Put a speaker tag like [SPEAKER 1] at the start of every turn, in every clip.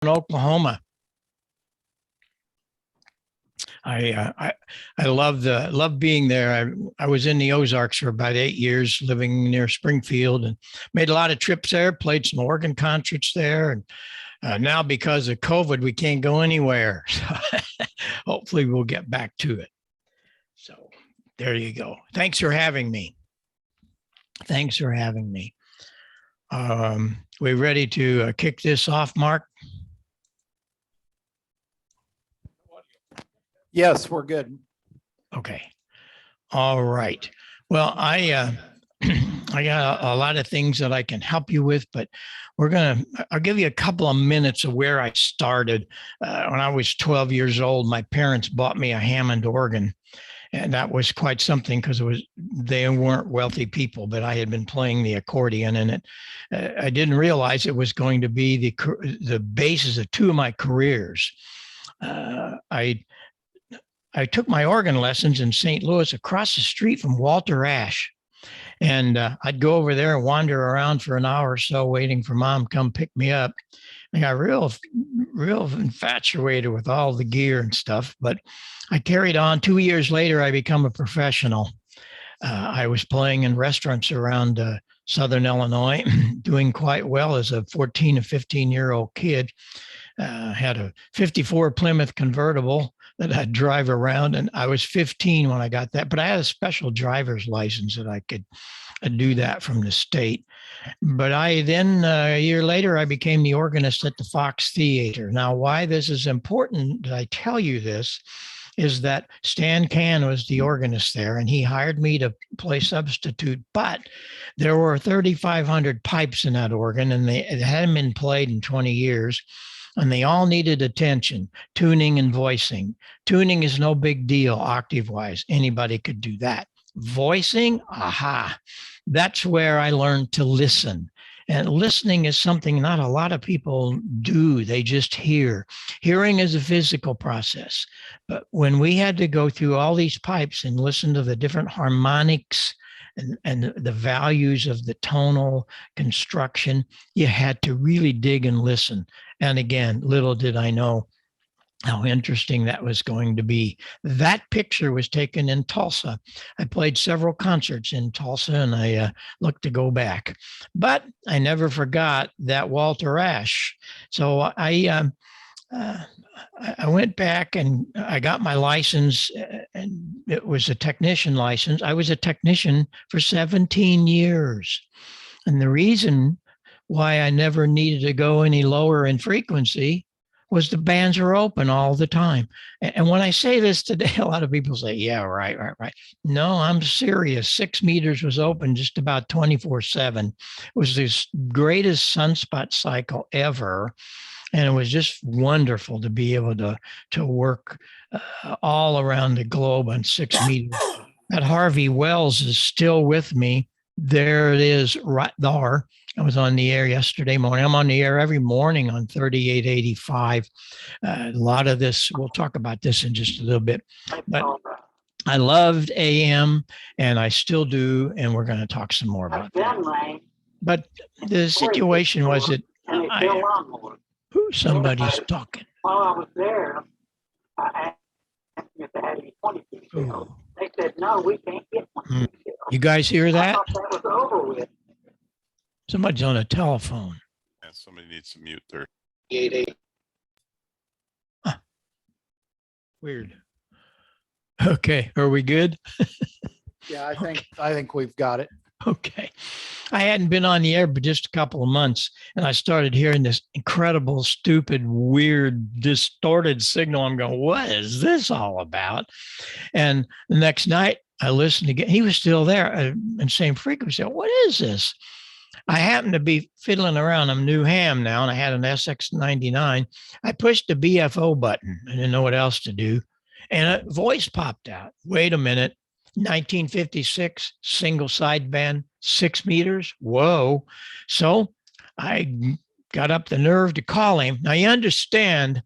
[SPEAKER 1] in Oklahoma. I love being there. I was in the Ozarks for about 8 years, living near Springfield, and made a lot of trips there. Played some organ concerts there, and now because of COVID, we can't go anywhere. So hopefully, we'll get back to it. So there you go. Thanks for having me. Thanks for having me. We ready to kick this off, Mark?
[SPEAKER 2] Yes, we're good.
[SPEAKER 1] Okay. All right. Well, I got a lot of things that I can help you with, but I'll give you a couple of minutes of where I started. When I was 12 years old, my parents bought me a Hammond organ, and that was quite something because they weren't wealthy people, but I had been playing the accordion, and I didn't realize it was going to be the basis of two of my careers. I took my organ lessons in St. Louis across the street from Walter Ash. And I'd go over there and wander around for an hour or so waiting for mom to come pick me up. I got real infatuated with all the gear and stuff, but I carried on. 2 years later, I became a professional. I was playing in restaurants around Southern Illinois, doing quite well as a 14 or 15-year-old kid. Had a 54 Plymouth convertible that I'd drive around, and I was 15 when I got that, but I had a special driver's license that I could do that from the state. But I then, a year later, I became the organist at the Fox Theater. Now, why this is important that I tell you this is that Stan Can was the organist there, and he hired me to play substitute, but there were 3,500 pipes in that organ, and it hadn't been played in 20 years. And they all needed attention, tuning and voicing. Tuning is no big deal octave-wise. Anybody could do that. Voicing, aha, that's where I learned to listen. And listening is something not a lot of people do. They just hear. Hearing is a physical process. But when we had to go through all these pipes and listen to the different harmonics and the values of the tonal construction, you had to really dig and listen. And again, little did I know how interesting that was going to be. That picture was taken in Tulsa. I played several concerts in Tulsa, and I looked to go back. But I never forgot that Walter Ash. So I went back and I got my license, and it was a technician license. I was a technician for 17 years. And the reason why I never needed to go any lower in frequency was the bands are open all the time. And when I say this today, a lot of people say, yeah, right. No, I'm serious. 6 meters was open just about 24/7. It was this greatest sunspot cycle ever. And it was just wonderful to be able to work all around the globe on 6 meters. That Harvey Wells is still with me. There it is right there. I was on the air yesterday morning. I'm on the air every morning on 3885. A lot of this, we'll talk about this in just a little bit. But I loved AM, and I still do, and we're going to talk some more about that. But the situation was that somebody's talking.
[SPEAKER 3] While I was there, I asked them if they had any 22 shells. They said, no, we can't get 22 shells.
[SPEAKER 1] You guys hear that?
[SPEAKER 3] I thought that was over with.
[SPEAKER 1] Somebody's on a telephone.
[SPEAKER 4] Yeah, somebody needs to mute their.
[SPEAKER 1] Huh. Weird. Okay, are we good?
[SPEAKER 2] Yeah, I think we've got it.
[SPEAKER 1] Okay. I hadn't been on the air but just a couple of months, and I started hearing this incredible, stupid, weird, distorted signal. I'm going, what is this all about? And the next night I listened again. He was still there and same frequency. What is this? I happened to be fiddling around. I'm new ham now, and I had an SX99. I pushed the BFO button. I didn't know what else to do. And a voice popped out. Wait a minute. 1956, single sideband, 6 meters. Whoa. So I got up the nerve to call him. Now, you understand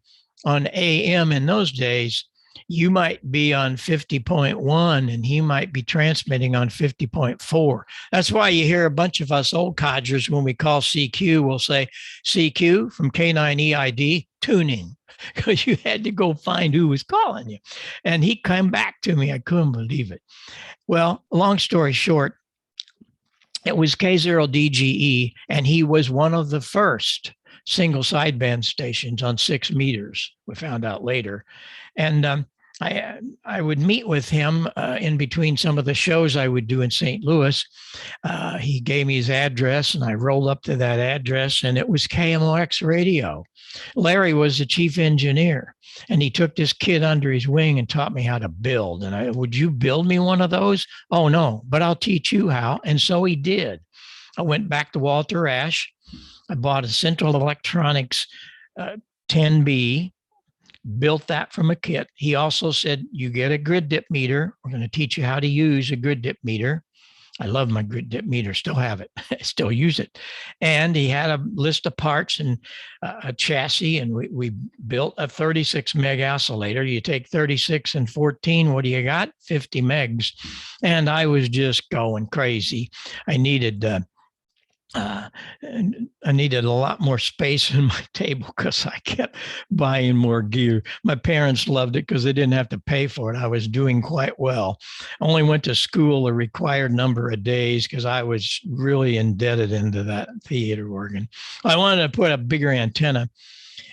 [SPEAKER 1] on AM in those days, you might be on 50.1 and he might be transmitting on 50.4. That's why you hear a bunch of us old codgers when we call CQ, we'll say CQ from K9EID tuning, because you had to go find who was calling you. And he came back to me. I couldn't believe it. Well, long story short, it was K0DGE, and he was one of the first single sideband stations on 6 meters. We found out later. And I would meet with him in between some of the shows I would do in St. Louis. He gave me his address, and I rolled up to that address, and it was KMOX radio. Larry was the chief engineer, and he took this kid under his wing and taught me how to build. And would you build me one of those? Oh, no, but I'll teach you how. And so he did. I went back to Walter Ash. I bought a Central Electronics 10B, built that from a kit. He also said, you get a grid dip meter. We're going to teach you how to use a grid dip meter. I love my grid dip meter, still have it, still use it. And he had a list of parts and a chassis, and we built a 36 meg oscillator. You take 36 and 14, what do you got? 50 megs. And I was just going crazy. I needed a lot more space in my table because I kept buying more gear. My parents loved it because they didn't have to pay for it. I was doing quite well. Only went to school a required number of days because I was really indebted into that theater organ. I wanted to put a bigger antenna,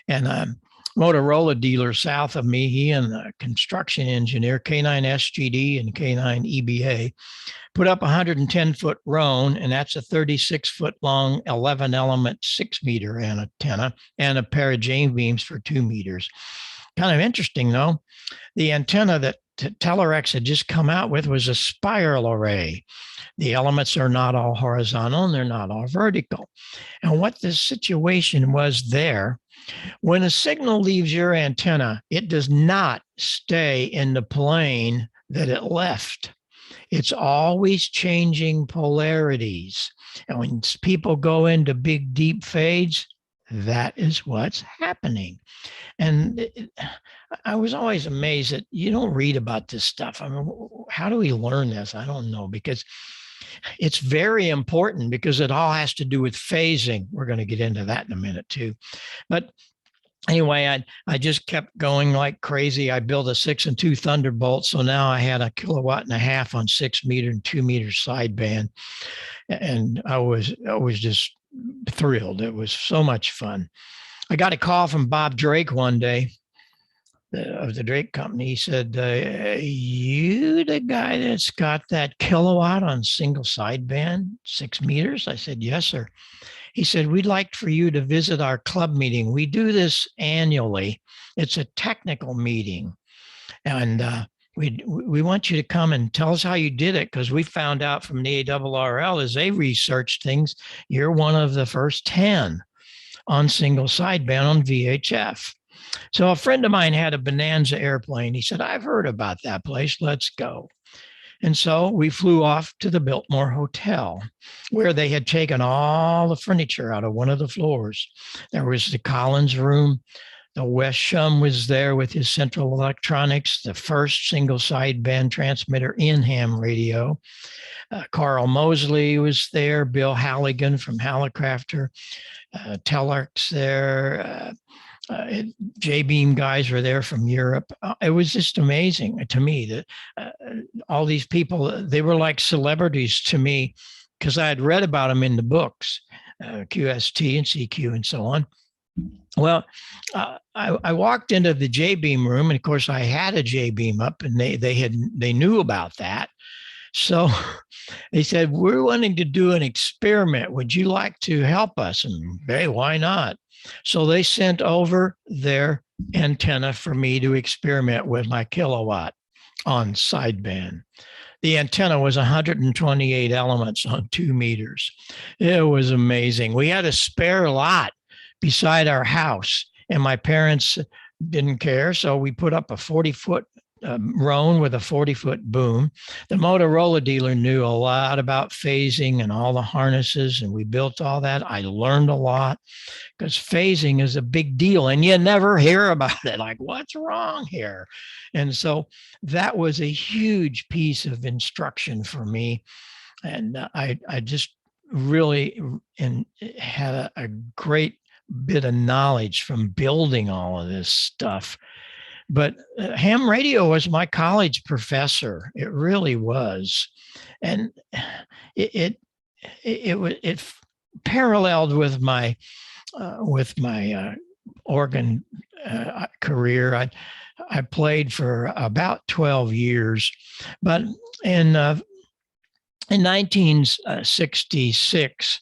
[SPEAKER 1] and Motorola dealer south of me, he and a construction engineer, K9SGD and K9EBA, put up a 110-foot Roan, and that's a 36-foot long 11 element 6 meter antenna, and a pair of J beams for 2 meters. Kind of interesting though, the antenna that Telerex had just come out with was a spiral array. The elements are not all horizontal and they're not all vertical. And what the situation was there, when a signal leaves your antenna, it does not stay in the plane that it left. It's always changing polarities. And when people go into big, deep fades, that is what's happening. And I was always amazed that you don't read about this stuff. I mean, how do we learn this? I don't know, because it's very important, because it all has to do with phasing. We're going to get into that in a minute too. But anyway, I just kept going like crazy. I built a 6 and 2 Thunderbolt. So now I had 1.5 kilowatts on 6 meter and 2 meter sideband. And I was just thrilled. It was so much fun. I got a call from Bob Drake one day of the Drake Company. He said, you the guy that's got that kilowatt on single sideband, 6 meters? I said, yes, sir. He said, we'd like for you to visit our club meeting. We do this annually. It's a technical meeting. And we want you to come and tell us how you did it, because we found out from the ARRL as they researched things, you're one of the first 10 on single sideband on VHF. So a friend of mine had a Bonanza airplane. He said, I've heard about that place. Let's go. And so we flew off to the Biltmore Hotel, where they had taken all the furniture out of one of the floors. There was the Collins room. The Wes Shum was there with his Central Electronics, the first single sideband transmitter in ham radio. Carl Mosley was there, Bill Halligan from Hallicrafter, Telex there, J-beam guys were there from Europe. It was just amazing to me that all these people, they were like celebrities to me, because I had read about them in the books, QST and CQ and so on. Well, I walked into the J-beam room, and of course I had a J-beam up, and they knew about that. So they said, we're wanting to do an experiment. Would you like to help us? And hey, why not? So they sent over their antenna for me to experiment with my kilowatt on sideband. The antenna was 128 elements on 2 meters. It was amazing. We had a spare lot beside our house, and my parents didn't care. So we put up a 40-foot Roan with a 40-foot boom. The Motorola dealer knew a lot about phasing and all the harnesses, and we built all that. I learned a lot because phasing is a big deal, and you never hear about it. Like, what's wrong here? And so that was a huge piece of instruction for me, and I just really had a great bit of knowledge from building all of this stuff. But ham radio was my college professor. It really was, and it paralleled with my organ career. I played for about 12 years, but in 1966,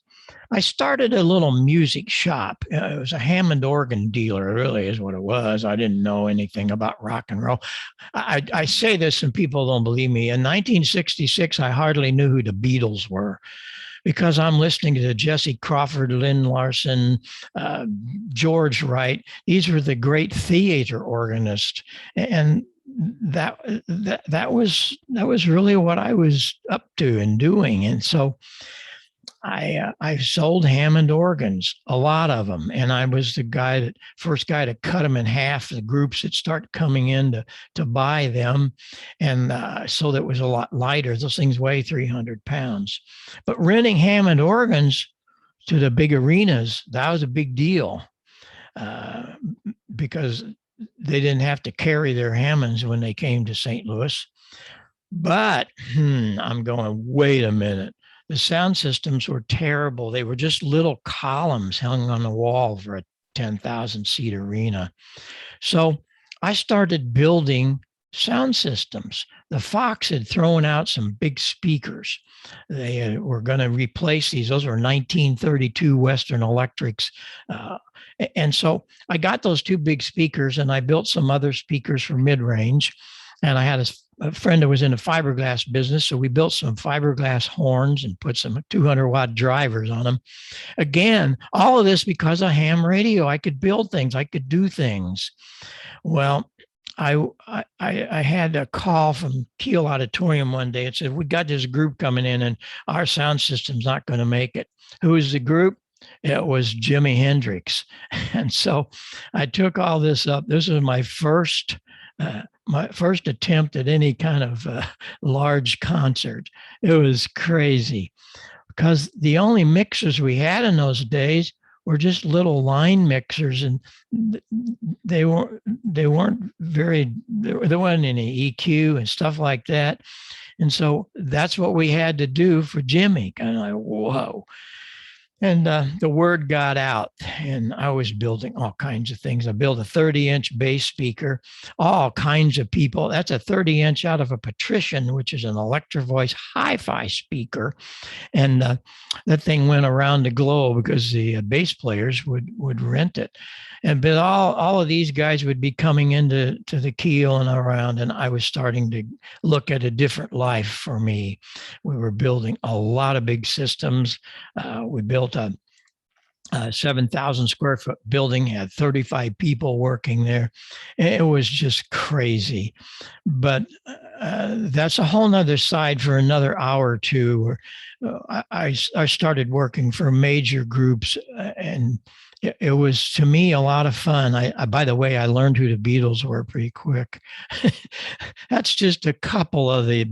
[SPEAKER 1] I started a little music shop. It was a Hammond organ dealer, really is what it was. I didn't know anything about rock and roll. I say this and people don't believe me. In 1966, I hardly knew who the Beatles were because I'm listening to Jesse Crawford, Lynn Larson, George Wright. These were the great theater organists. And that was really what I was up to and doing. And so I sold Hammond organs, a lot of them, and I was the first guy to cut them in half. The groups that start coming in to buy them, and so that was a lot lighter. Those things weigh 300 pounds, but renting Hammond organs to the big arenas, that was a big deal because they didn't have to carry their Hammonds when they came to St. Louis. But I'm going, wait a minute. The sound systems were terrible. They were just little columns hung on the wall for a 10,000 seat arena. So I started building sound systems. The Fox had thrown out some big speakers. They were going to replace these. Those were 1932 Western Electrics. And so I got those two big speakers and I built some other speakers for mid-range. And I had a friend who was in the fiberglass business. So we built some fiberglass horns and put some 200-watt drivers on them. Again, all of this because of ham radio. I could build things. I could do things. Well, I had a call from Kiel Auditorium one day. It said, we got this group coming in and our sound system's not going to make it. Who is the group? It was Jimi Hendrix. And so I took all this up. This was my first attempt at any kind of large concert. It was crazy because the only mixers we had in those days were just little line mixers, and they weren't very. There wasn't any EQ and stuff like that, and so that's what we had to do for Jimmy. Kind of like, whoa. And the word got out, and I was building all kinds of things. I built a 30-inch bass speaker, all kinds of people. That's a 30-inch out of a Patrician, which is an Electro Voice hi-fi speaker. And that thing went around the globe because the bass players would rent it. But all of these guys would be coming into the Kiel and around, and I was starting to look at a different life for me. We were building a lot of big systems. We built a 7,000 square foot building, had 35 people working there. It was just crazy. But that's a whole nother side for another hour or two. Where I started working for major groups, and it was, to me, a lot of fun. By the way, I learned who the Beatles were pretty quick. That's just a couple of the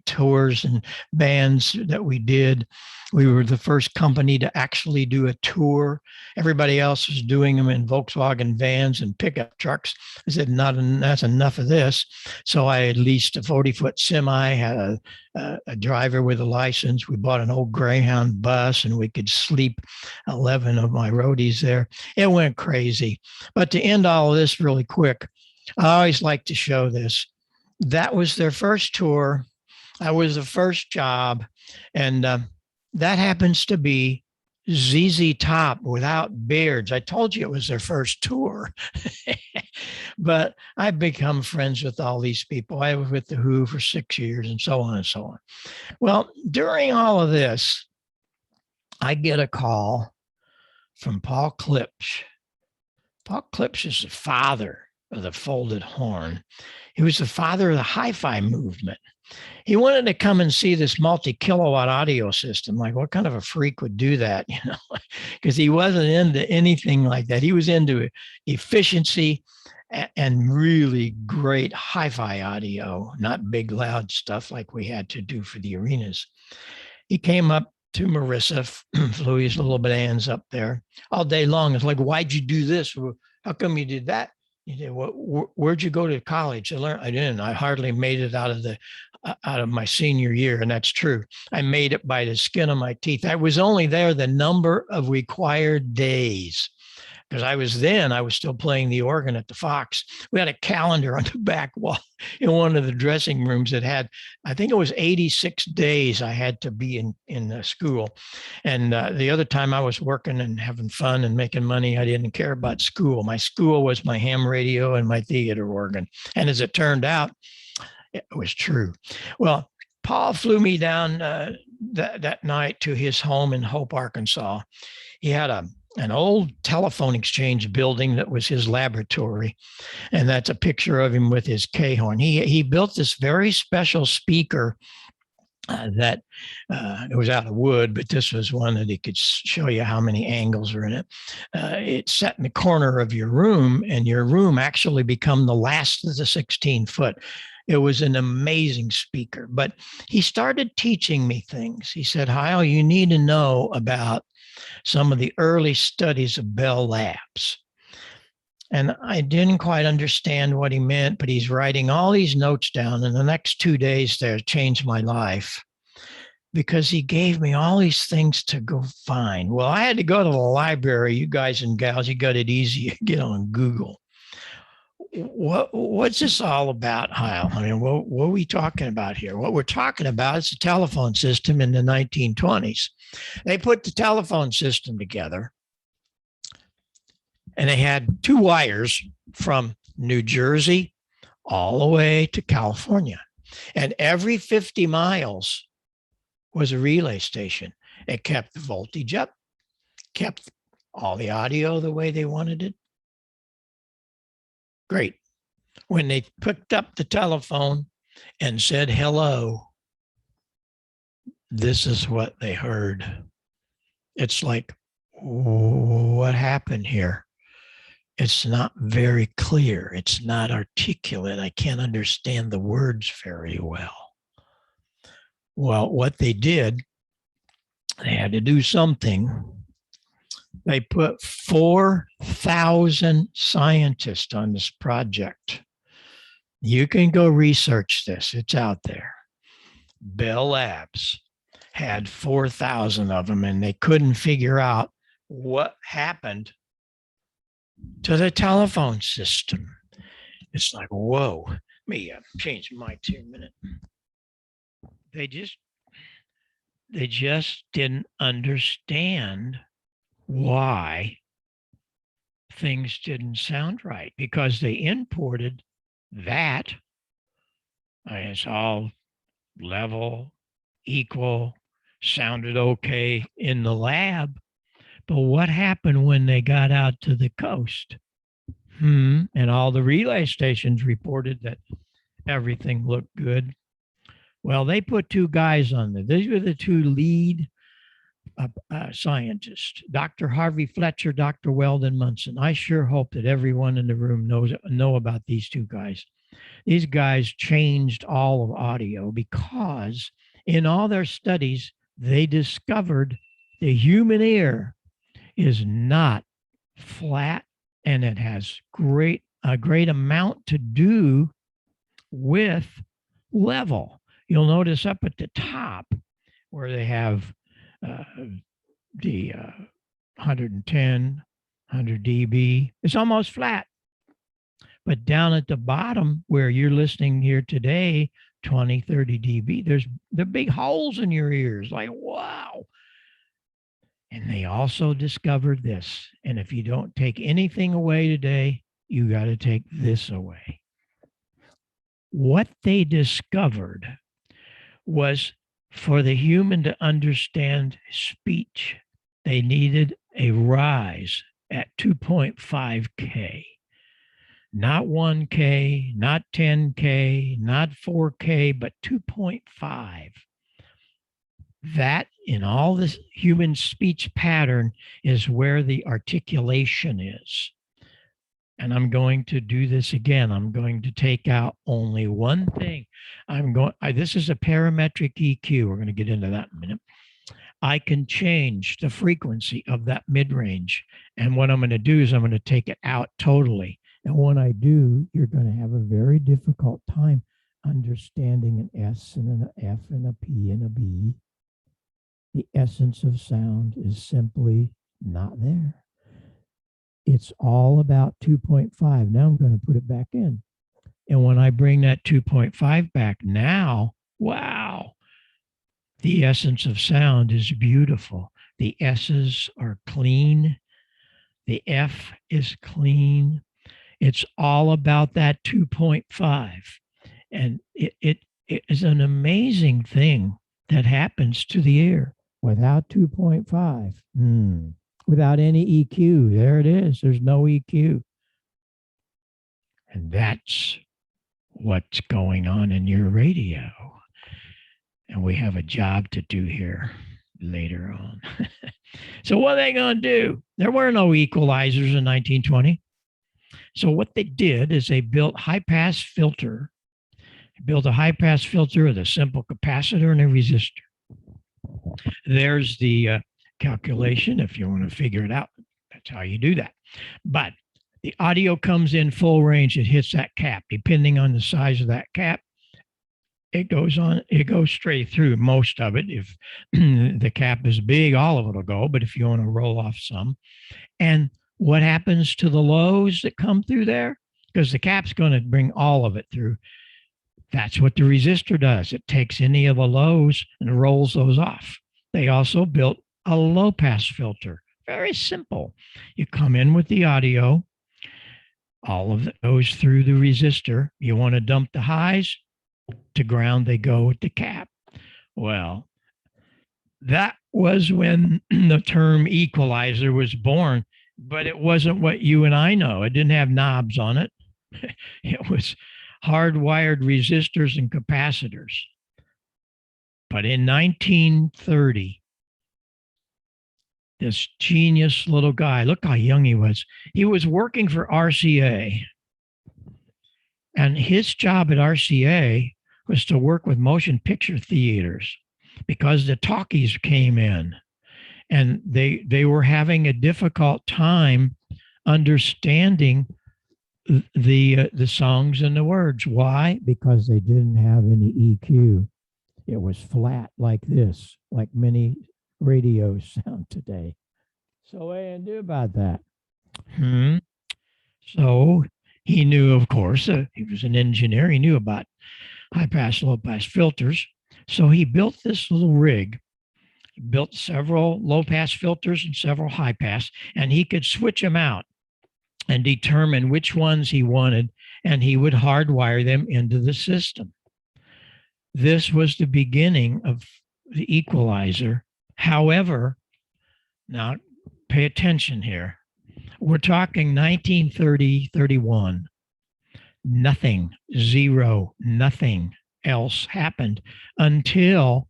[SPEAKER 1] tours and bands that we did. We were the first company to actually do a tour. Everybody else was doing them in Volkswagen vans and pickup trucks. I said, that's enough of this. So I leased a 40-foot semi, had a driver with a license. We bought an old Greyhound bus, and we could sleep 11 of my roadies there. It went crazy. But to end all of this really quick, I always like to show this. That was their first tour. That was the first job. And that happens to be ZZ Top without beards. I told you it was their first tour. But I've become friends with all these people. I was with The Who for 6 years and so on and so on. Well, during all of this, I get a call from Paul Klipsch. Paul Klipsch is the father of the folded horn. He was the father of the hi-fi movement. He wanted to come and see this multi-kilowatt audio system. Like, what kind of a freak would do that? You know, because he wasn't into anything like that. He was into efficiency and really great hi-fi audio, not big loud stuff like we had to do for the arenas. He came up to Marissa, flew his little bands up there all day long. It's like, why'd you do this? How come you did that? He said, where'd you go to college? I didn't. I hardly made it out of my senior year, and that's true. I made it by the skin of my teeth. I was only there the number of required days, because I was still playing the organ at the Fox. We had a calendar on the back wall in one of the dressing rooms that had, I think it was 86 days I had to be in school. And the other time I was working and having fun and making money, I didn't care about school. My school was my ham radio and my theater organ. And as it turned out, it was true. Well, Paul flew me down that night to his home in Hope, Arkansas. He had an old telephone exchange building that was his laboratory. And that's a picture of him with his K-horn. He built this very special speaker that it was out of wood, but this was one that he could show you how many angles are in it. It's set in the corner of your room, and your room actually become the last of the 16-foot. It was an amazing speaker, but he started teaching me things. He said, Heil, you need to know about some of the early studies of Bell Labs. And I didn't quite understand what he meant, but he's writing all these notes down. And the next 2 days there changed my life, because he gave me all these things to go find. Well, I had to go to the library. You guys and gals, you got it easy. You get on Google. What's this all about, Heil? I mean, what are we talking about here? What we're talking about is the telephone system in the 1920s. They put the telephone system together, and they had two wires from New Jersey all the way to California. And every 50 miles was a relay station. It kept the voltage up, kept all the audio the way they wanted it. Great. When they picked up the telephone and said hello, this is what they heard. It's like, what happened here? It's not very clear. It's not articulate. I can't understand the words very well. Well, what they did, they had to do something. They put 4,000 scientists on this project. You can go research this. It's out there. Bell Labs had 4,000 of them, and they couldn't figure out what happened to the telephone system. It's like, whoa. Let me change my 2-minute. They just didn't understand why things didn't sound right, because they imported that. It's all level, equal, sounded okay in the lab. But what happened when they got out to the coast? And all the relay stations reported that everything looked good. Well, they put two guys on there. These were the two lead scientists, Dr. Harvey Fletcher, Dr. Weldon Munson. I sure hope that everyone in the room know about these two guys. These guys changed all of audio, because in all their studies, they discovered the human ear is not flat, and it has a great amount to do with level. You'll notice up at the top where they have the 110, 100 dB, it's almost flat. But down at the bottom where you're listening here today, 20, 30 dB, there's the big holes in your ears. Like, wow. And they also discovered this. And if you don't take anything away today, you got to take this away. What they discovered was, for the human to understand speech, they needed a rise at 2.5K. not 1K, not 10K, not 4K, but 2.5. That in all this human speech pattern is where the articulation is. And I'm going to do this again. I'm going to take out only one thing. This is a parametric EQ. We're going to get into that in a minute. I can change the frequency of that mid-range. And what I'm going to do is I'm going to take it out totally. And when I do, you're going to have a very difficult time understanding an S and an F and a P and a B. The essence of sound is simply not there. It's all about 2.5. Now I'm going to put it back in. And when I bring that 2.5 back now, wow, the essence of sound is beautiful. The S's are clean. The F is clean. It's all about that 2.5. And it is an amazing thing that happens to the ear without 2.5. Without any EQ. There it is. There's no EQ. And that's what's going on in your radio. And we have a job to do here later on. So what are they going to do? There were no equalizers in 1920. So what they did is they built high-pass filter. They built a high-pass filter with a simple capacitor and a resistor. There's the calculation if you want to figure it out. That's how you do that. But the audio comes in full range. It hits that cap. Depending on the size of that cap, it goes straight through most of it. If the cap is big, all of it will go. But if you want to roll off some, and what happens to the lows that come through there? Because the cap's going to bring all of it through. That's what the resistor does. It takes any of the lows and rolls those off. They also built a low pass filter. Very simple. You come in with the audio. All of it goes through the resistor. You want to dump the highs to ground, they go with the cap. Well, that was when the term equalizer was born, but it wasn't what you and I know. It didn't have knobs on it. It was hardwired resistors and capacitors. But in 1930, this genius little guy, look how young he was working for RCA. And his job at RCA was to work with motion picture theaters because the talkies came in and they were having a difficult time understanding the songs and the words. Why? Because they didn't have any EQ. It was flat like this, like many radios sound today. So what do you do about that? So he knew, of course, he was an engineer. He knew about high pass, low pass filters. So he built this little rig, built several low pass filters and several high pass, and he could switch them out and determine which ones he wanted, and he would hardwire them into the system. This was the beginning of the equalizer. However, now pay attention here. We're talking 1930, 31. Nothing, zero, nothing else happened until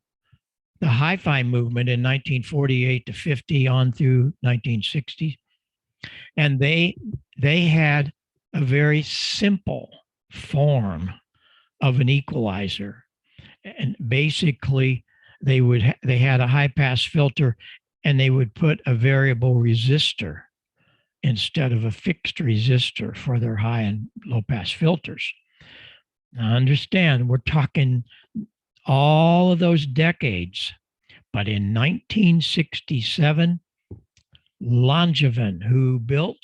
[SPEAKER 1] the hi-fi movement in 1948 to 50 on through 1960. And they had a very simple form of an equalizer. And basically they had a high pass filter and they would put a variable resistor instead of a fixed resistor for their high and low pass filters. Now understand, we're talking all of those decades, but in 1967, Langevin, who built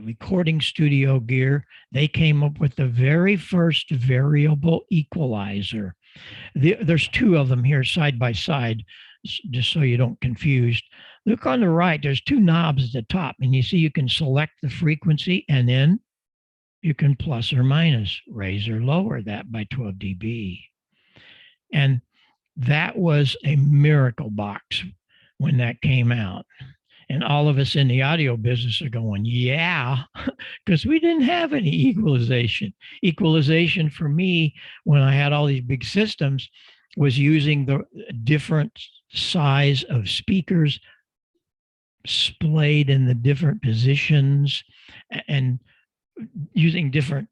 [SPEAKER 1] recording studio gear, they came up with the very first variable equalizer. There's two of them here side by side, just so you don't confuse. Look on the right, there's two knobs at the top, and you see you can select the frequency, and then you can plus or minus, raise or lower that by 12 dB. And that was a miracle box when that came out. And all of us in the audio business are going, yeah, because we didn't have any equalization. Equalization for me, when I had all these big systems, was using the different size of speakers splayed in the different positions and using different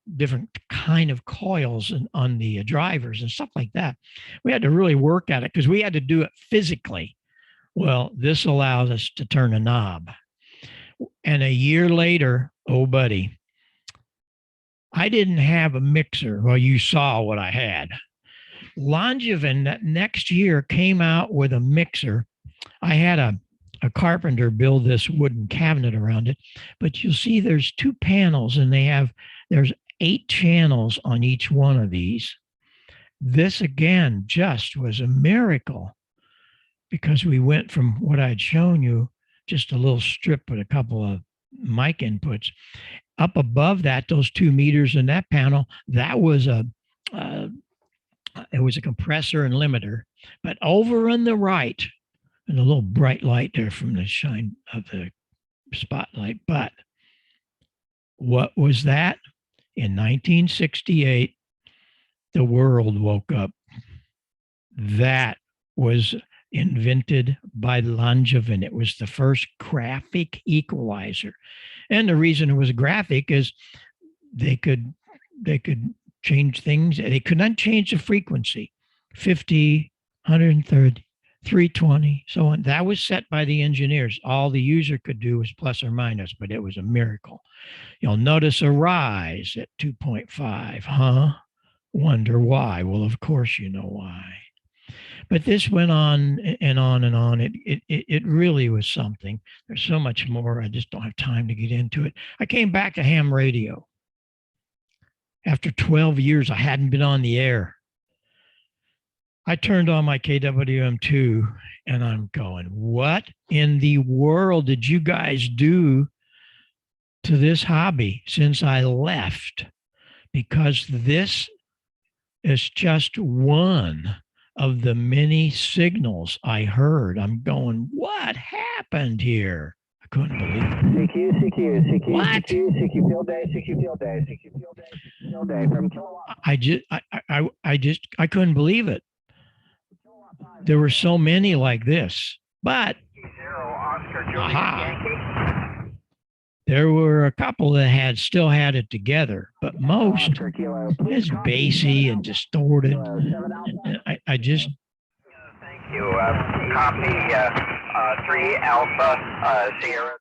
[SPEAKER 1] kind of coils on the drivers and stuff like that. We had to really work at it because we had to do it physically. Well, this allows us to turn a knob. And a year later, oh, buddy, I didn't have a mixer. Well, you saw what I had. Longevin that next year came out with a mixer. I had a carpenter build this wooden cabinet around it, but you'll see there's two panels and there's 8 channels on each one of these. This again just was a miracle because we went from what I'd shown you, just a little strip with a couple of mic inputs. Up above that, those 2 meters in that panel, that was it was a compressor and limiter. But over on the right, and a little bright light there from the shine of the spotlight. But what was that? In 1968, the world woke up. That was invented by Longevin. It was the first graphic equalizer. And the reason it was graphic is they could change things. They could not change the frequency, 50, 130, 320, so on. That was set by the engineers. All the user could do was plus or minus, but it was a miracle. You'll notice a rise at 2.5, huh? Wonder why? Well, of course you know why. But this went on and on and on. It really was something. There's so much more. I just don't have time to get into it. I came back to ham radio. After 12 years, I hadn't been on the air. I turned on my KWM2 and I'm going, what in the world did you guys do to this hobby since I left? Because this is just one of the many signals I heard. I'm going, what happened here? I couldn't believe it.
[SPEAKER 5] CQ,
[SPEAKER 1] What?
[SPEAKER 5] CQ field day, CQ field day, CQ field day from kilowatt.
[SPEAKER 1] I couldn't believe it. There were so many like this, but there were a couple that still had it together, but most is bassy and distorted. And I just
[SPEAKER 5] Thank you. Copy 3 Alpha Sierra.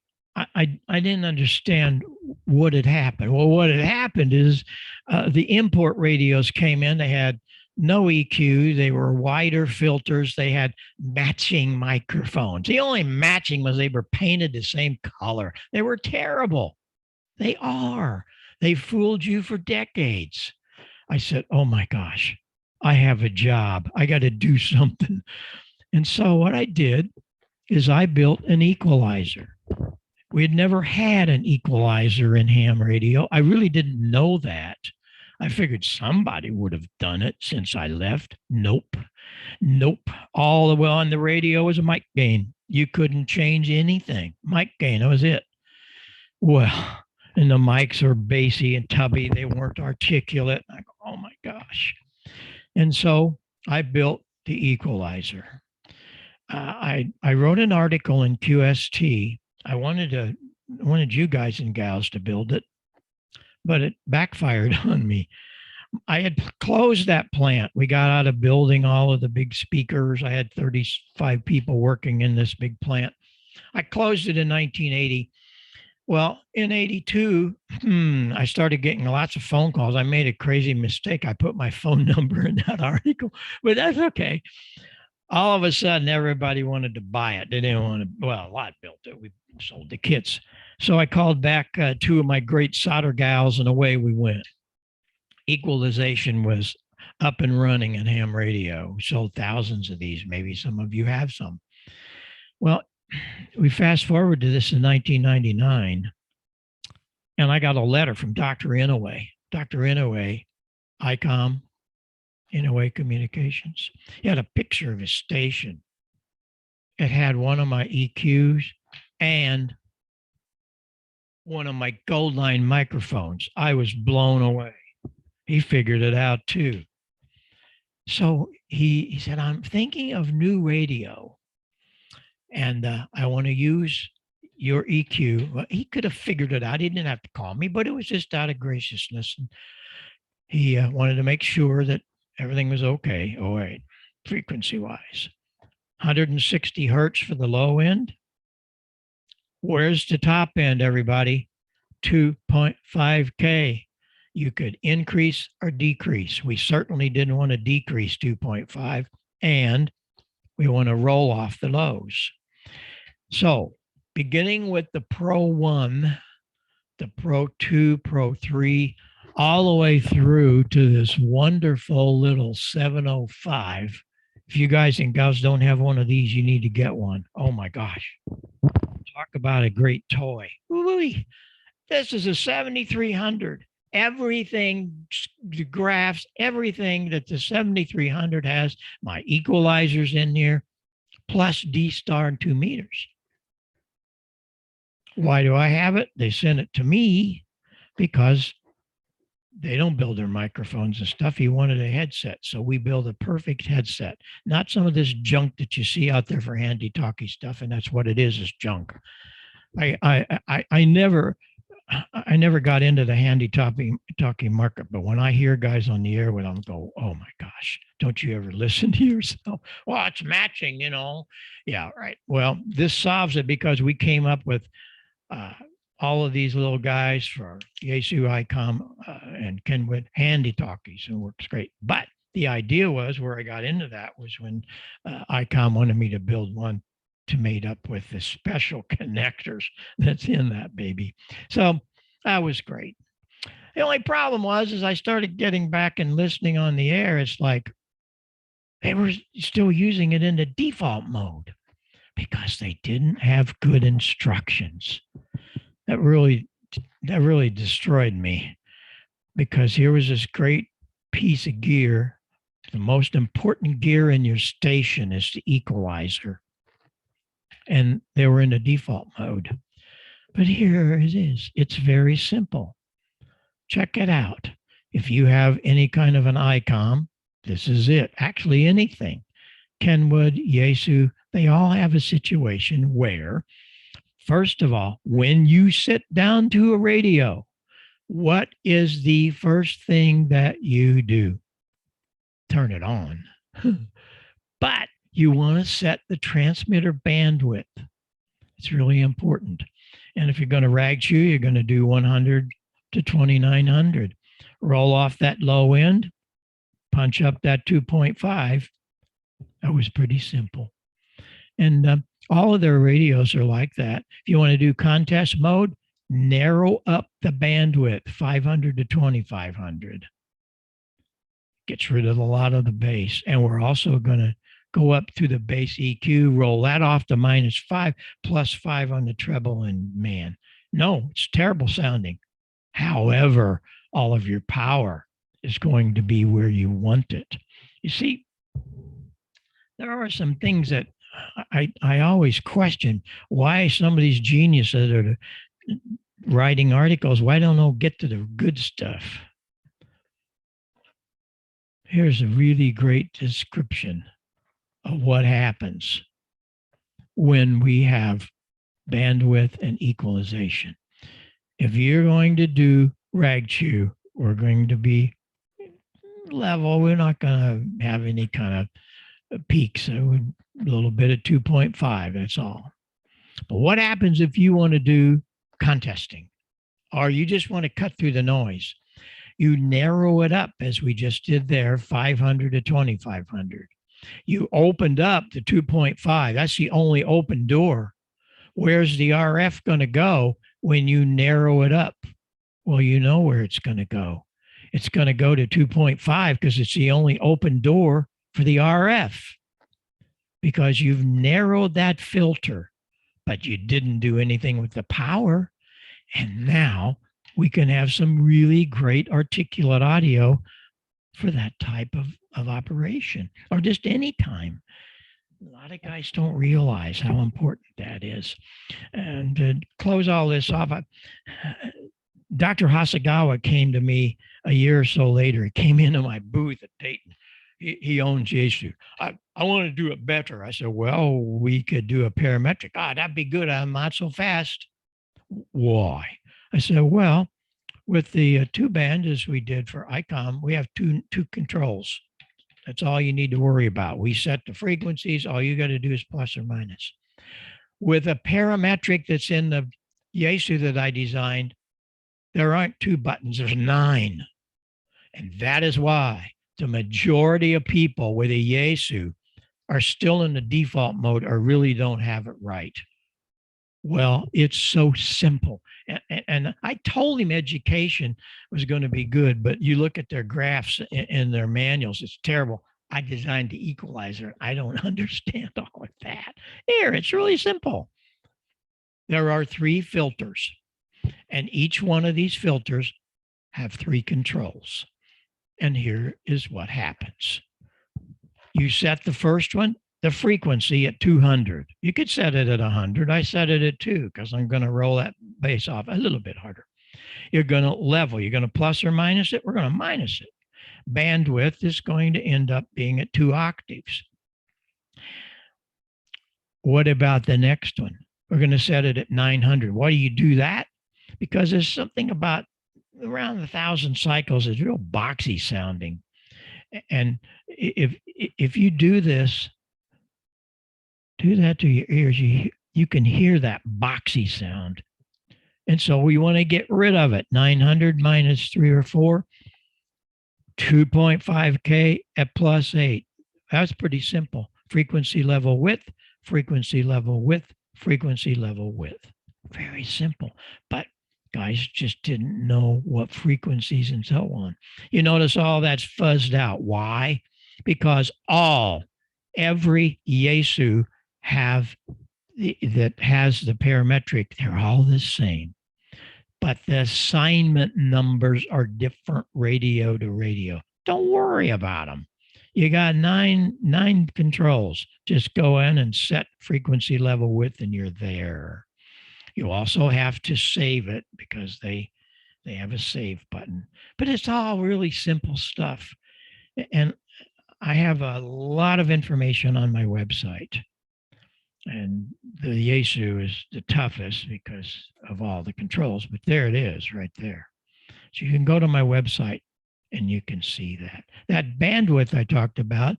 [SPEAKER 1] I didn't understand what had happened. Well, what had happened is the import radios came in. They had no EQ. They were wider filters. They had matching microphones. The only matching was they were painted the same color. They were terrible. They are. They fooled you for decades. I said, oh my gosh, I have a job. I got to do something. And so what I did is I built an equalizer. We had never had an equalizer in ham radio. I really didn't know that. I figured somebody would have done it since I left. Nope. All the way on the radio was a mic gain. You couldn't change anything. Mic gain, that was it. Well, and the mics are bassy and tubby. They weren't articulate. I go, oh my gosh. And so I built the equalizer. I wrote an article in QST. I wanted you guys and gals to build it, but it backfired on me. I had closed that plant. We got out of building all of the big speakers. I had 35 people working in this big plant. I closed it in 1980. Well, in 82, I started getting lots of phone calls. I made a crazy mistake. I put my phone number in that article, but that's okay. All of a sudden, everybody wanted to buy it. They didn't want to, well, a lot built it. We sold the kits. So I called back 2 of my great solder gals and away we went. Equalization was up and running in ham radio. We sold thousands of these. Maybe some of you have some. Well, we fast forward to this in 1999, and I got a letter from Dr. Inouye. Dr. Inouye, ICOM, Inouye Communications. He had a picture of his station. It had one of my EQs and one of my Goldline microphones. I was blown away. He figured it out too. So he said, I'm thinking of new radio, and I want to use your EQ. Well, he could have figured it out. He didn't have to call me, but it was just out of graciousness. And he wanted to make sure that everything was okay. Oh, wait, frequency wise, 160 hertz for the low end. Where's the top end, everybody? 2.5K. You could increase or decrease. We certainly didn't want to decrease 2.5, and we want to roll off the lows. So beginning with the Pro 1, the Pro 2, Pro 3, all the way through to this wonderful little 705. If you guys and gals don't have one of these, you need to get one. Oh my gosh. Talk about a great toy. Ooh-wee. This is a 7300. Everything, the graphs, everything that the 7300 has, my equalizers in there, plus D star and 2 meters. Why do I have it? They sent it to me because they don't build their microphones and stuff. He wanted a headset. So we build a perfect headset, not some of this junk that you see out there for handy talkie stuff. And that's what it is junk. I never got into the handy talkie market, but when I hear guys on the air with them go, oh my gosh, don't you ever listen to yourself? Well, it's matching, you know. Yeah, right. Well, this solves it because we came up with all of these little guys for Yaesu, ICOM, and Kenwood handy talkies, and works great. But the idea was where I got into that was when ICOM wanted me to build one to made up with the special connectors that's in that baby. So that was great. The only problem was as I started getting back and listening on the air, it's like they were still using it in the default mode because they didn't have good instructions. That really destroyed me, because here was this great piece of gear. The most important gear in your station is the equalizer. And they were in the default mode. But here it is. It's very simple. Check it out. If you have any kind of an ICOM, this is it. Actually, anything. Kenwood, Yaesu, they all have a situation where, first of all, when you sit down to a radio, what is the first thing that you do? Turn it on. But you want to set the transmitter bandwidth. It's really important. And if you're going to rag chew, you're going to do 100 to 2900. Roll off that low end, punch up that 2.5. That was pretty simple. And all of their radios are like that. If you want to do contest mode, narrow up the bandwidth, 500 to 2500. Gets rid of a lot of the bass. And we're also going to go up to the bass EQ, roll that off to -5, +5 on the treble, and man, no, it's terrible sounding. However, all of your power is going to be where you want it. You see, there are some things that I always question why some of these geniuses that are writing articles, why don't they get to the good stuff? Here's a really great description of what happens when we have bandwidth and equalization. If you're going to do rag chew, we're going to be level. We're not going to have any kind of peaks. A little bit of 2.5, that's all. But what happens if you want to do contesting, or you just want to cut through the noise? You narrow it up as we just did there, 500 to 2500. You opened up the 2.5. That's the only open door. Where's the RF going to go when you narrow it up? Well, you know where it's going to go. It's going to go to 2.5 because it's the only open door for the RF, because you've narrowed that filter, but you didn't do anything with the power. And now we can have some really great articulate audio for that type of operation, or just any time. A lot of guys don't realize how important that is. And to close all this off, Dr. Hasagawa came to me a year or so later. He came into my booth at Dayton. He owns Yaesu. I want to do it better. I said, well, we could do a parametric. That'd be good. I'm not so fast. Why? I said, well, with the two band as we did for ICOM, we have two controls. That's all you need to worry about. We set the frequencies. All you got to do is plus or minus. With a parametric that's in the Yaesu that I designed, there aren't 2 buttons, there's 9. And that is why the majority of people with a Yaesu are still in the default mode or really don't have it right. Well, it's so simple. And I told him education was going to be good, but you look at their graphs in their manuals, it's terrible. I designed the equalizer. I don't understand all of that. Here, it's really simple. There are 3 filters, and each one of these filters have 3 controls. And here is what happens. You set the first one, the frequency, at 200. You could set it at 100. I set it at 2 because I'm going to roll that bass off a little bit harder. You're going to level. You're going to plus or minus it. We're going to minus it. Bandwidth is going to end up being at 2 octaves. What about the next one? We're going to set it at 900. Why do you do that? Because there's something about around 1,000 cycles is real boxy sounding. And if you do this, do that to your ears, you can hear that boxy sound. And so we want to get rid of it. 900 minus 3 or 4, 2.5K at plus 8. That's pretty simple. Frequency level width, frequency level width, frequency level width. Very simple. But guys just didn't know what frequencies and so on. You notice all that's fuzzed out. Why? Because every Yaesu that has the parametric, they're all the same. But the assignment numbers are different radio to radio. Don't worry about them. You got nine controls. Just go in and set frequency level width and you're there. You also have to save it because they have a save button. But it's all really simple stuff. And I have a lot of information on my website. And the Yaesu is the toughest because of all the controls, but there it is right there. So you can go to my website and you can see that. That bandwidth I talked about,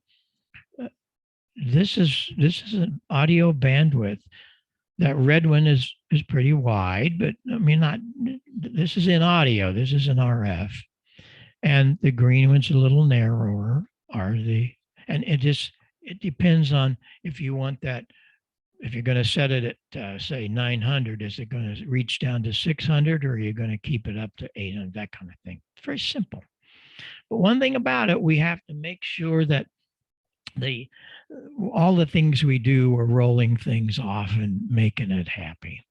[SPEAKER 1] this is an audio bandwidth. That red one is pretty wide, but I mean, this is in audio, this is in RF. And the green one's a little narrower, and it depends on if you want that. If you're going to set it at, say, 900, is it going to reach down to 600 or are you going to keep it up to 800, that kind of thing? It's very simple. But one thing about it, we have to make sure that all the things we do are rolling things off and making it happy.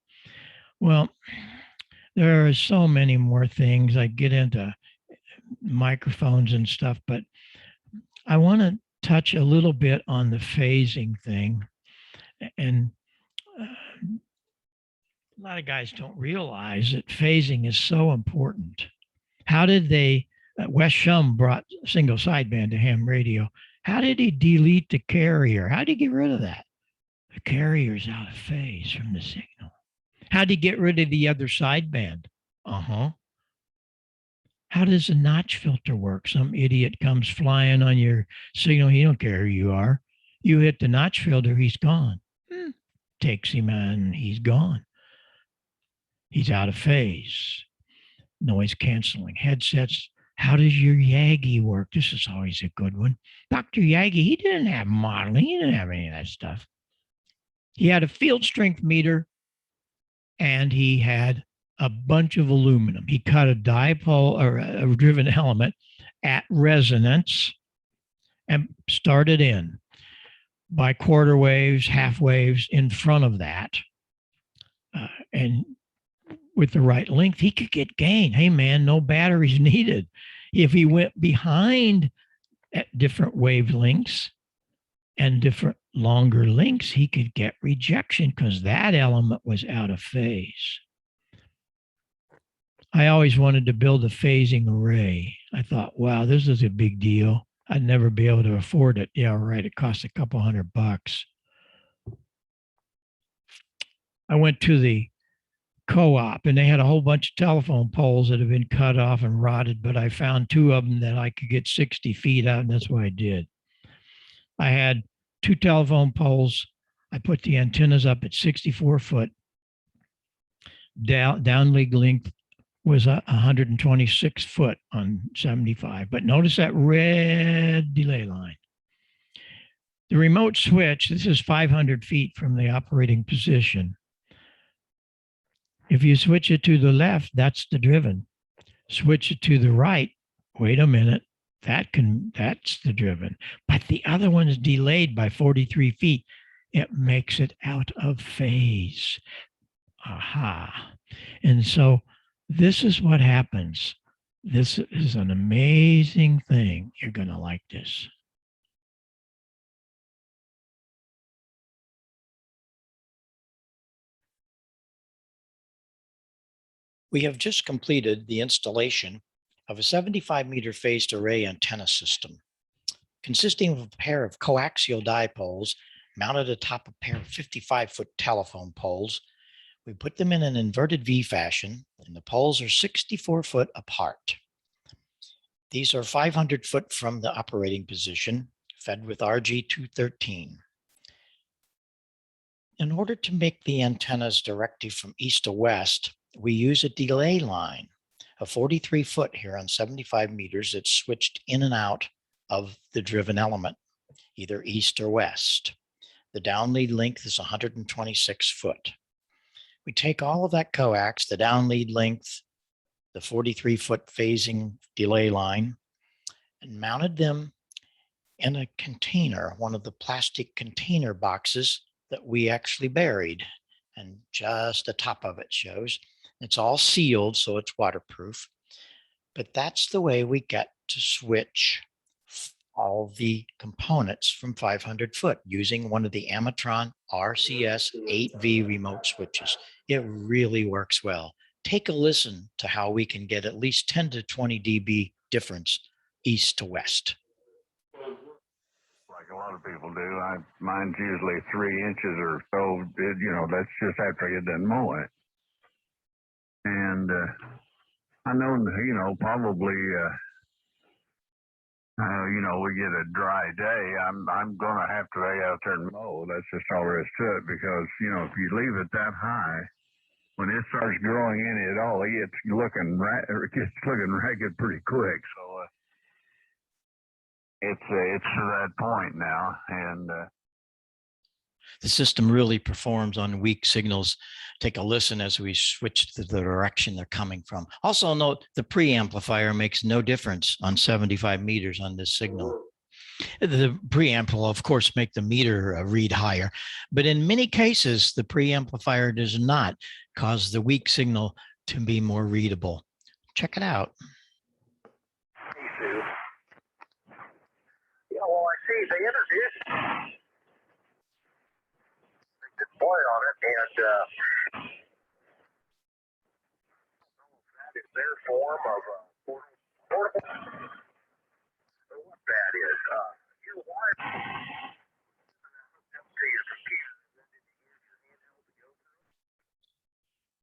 [SPEAKER 1] Well, there are so many more things. I get into microphones and stuff, but I want to touch a little bit on the phasing thing. And a lot of guys don't realize that phasing is so important. How did Wes Shum brought single sideband to ham radio. How did he delete the carrier? How did he get rid of that? The carrier's out of phase from the signal. How did he get rid of the other sideband? How does a notch filter work? Some idiot comes flying on your signal. He don't care who you are. You hit the notch filter, he's gone. Takes him and he's gone. He's out of phase. Noise canceling headsets. How does your Yagi work? This is always a good one. Dr. Yagi, he didn't have modeling. He didn't have any of that stuff. He had a field strength meter and he had a bunch of aluminum. He cut a dipole or a driven element at resonance and started in by quarter waves, half waves in front of that. And with the right length, he could get gain. Hey, man, no batteries needed. If he went behind at different wavelengths and different longer links, he could get rejection because that element was out of phase. I always wanted to build a phasing array. I thought, wow, this is a big deal. I'd never be able to afford it. Yeah, right. It cost a couple $100. I went to the co-op and they had a whole bunch of telephone poles that had been cut off and rotted, but I found 2 of them that I could get 60 feet out, and that's what I did. I had 2 telephone poles. I put the antennas up at 64 foot. Downlink length was 126 foot on 75. But notice that red delay line. The remote switch, this is 500 feet from the operating position. If you switch it to the left, that's the driven. Switch it to the right, wait a minute, that's the driven. But the other one is delayed by 43 feet. It makes it out of phase. Aha. And so this is what happens. This is an amazing thing. You're going to like this. We have just completed the installation of a 75-meter phased array antenna system consisting of a pair of coaxial dipoles mounted atop a pair of 55-foot telephone poles. We put them in an inverted V fashion, and the poles are 64 foot apart. These are 500 foot from the operating position, fed with RG213. In order to make the antennas directly from east to west, we use a delay line of 43 foot here on 75 meters that's switched in and out of the driven element, either east or west. The downlead length is 126 foot. We take all of that coax, the downlead length, the 43 foot phasing delay line, and mounted them in a container, one of the plastic container boxes that we actually buried. And just the top of it shows. It's all sealed, so it's waterproof. But that's the way we get to switch all the components from 500 foot using one of the Amatron RCS 8V remote switches. It really works well. Take a listen to how we can get at least 10 to 20 dB difference east to west.
[SPEAKER 6] Like a lot of people do. Mine's usually 3 inches or so. That's just after you done mow it. And I know, probably, we get a dry day. I'm gonna have to lay out there and mow. That's just all there is to it, because if you leave it that high, when it starts growing in it all, it gets looking ragged pretty quick. So it's to that point now, and
[SPEAKER 1] the system really performs on weak signals. Take a listen as we switch to the direction they're coming from. Also note the preamplifier makes no difference on 75 meters on this signal. The preamp will, of course, make the meter read higher, but in many cases, the preamplifier does not cause the weak signal to be more readable. Check it out.
[SPEAKER 5] Hey, Sue. Yeah, well, I see they introduced the boy on it, and that is their form of portable. What that is, you wire to your computer.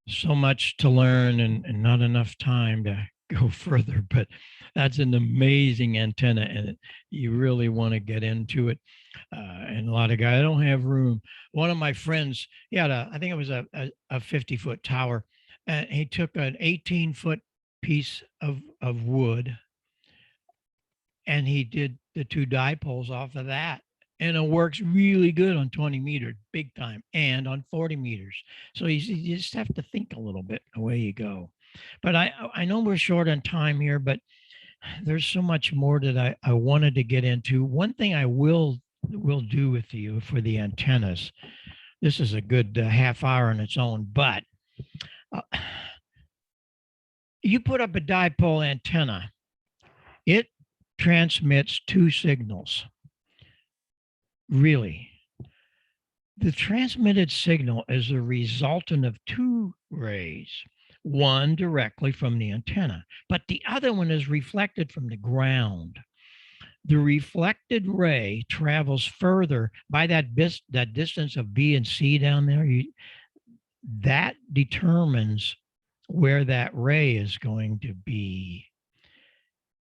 [SPEAKER 1] So much to learn and not enough time to go further, but that's an amazing antenna, and you really want to get into it. And a lot of guys don't have room. One of my friends, he had I think it was a 50-foot tower, and he took an 18-foot piece of wood, and he did the 2 dipoles off of that. And it works really good on 20 meters, big time, and on 40 meters. So you just have to think a little bit, away you go. But I know we're short on time here, but there's so much more that I wanted to get into. One thing I will do with you for the antennas, this is a good half hour on its own, but you put up a dipole antenna, it transmits 2 signals. Really, The transmitted signal is a resultant of two rays, one directly from the antenna, but the other one is reflected from the ground. The reflected ray travels further by that distance of B and C down there. That determines where that ray is going to be.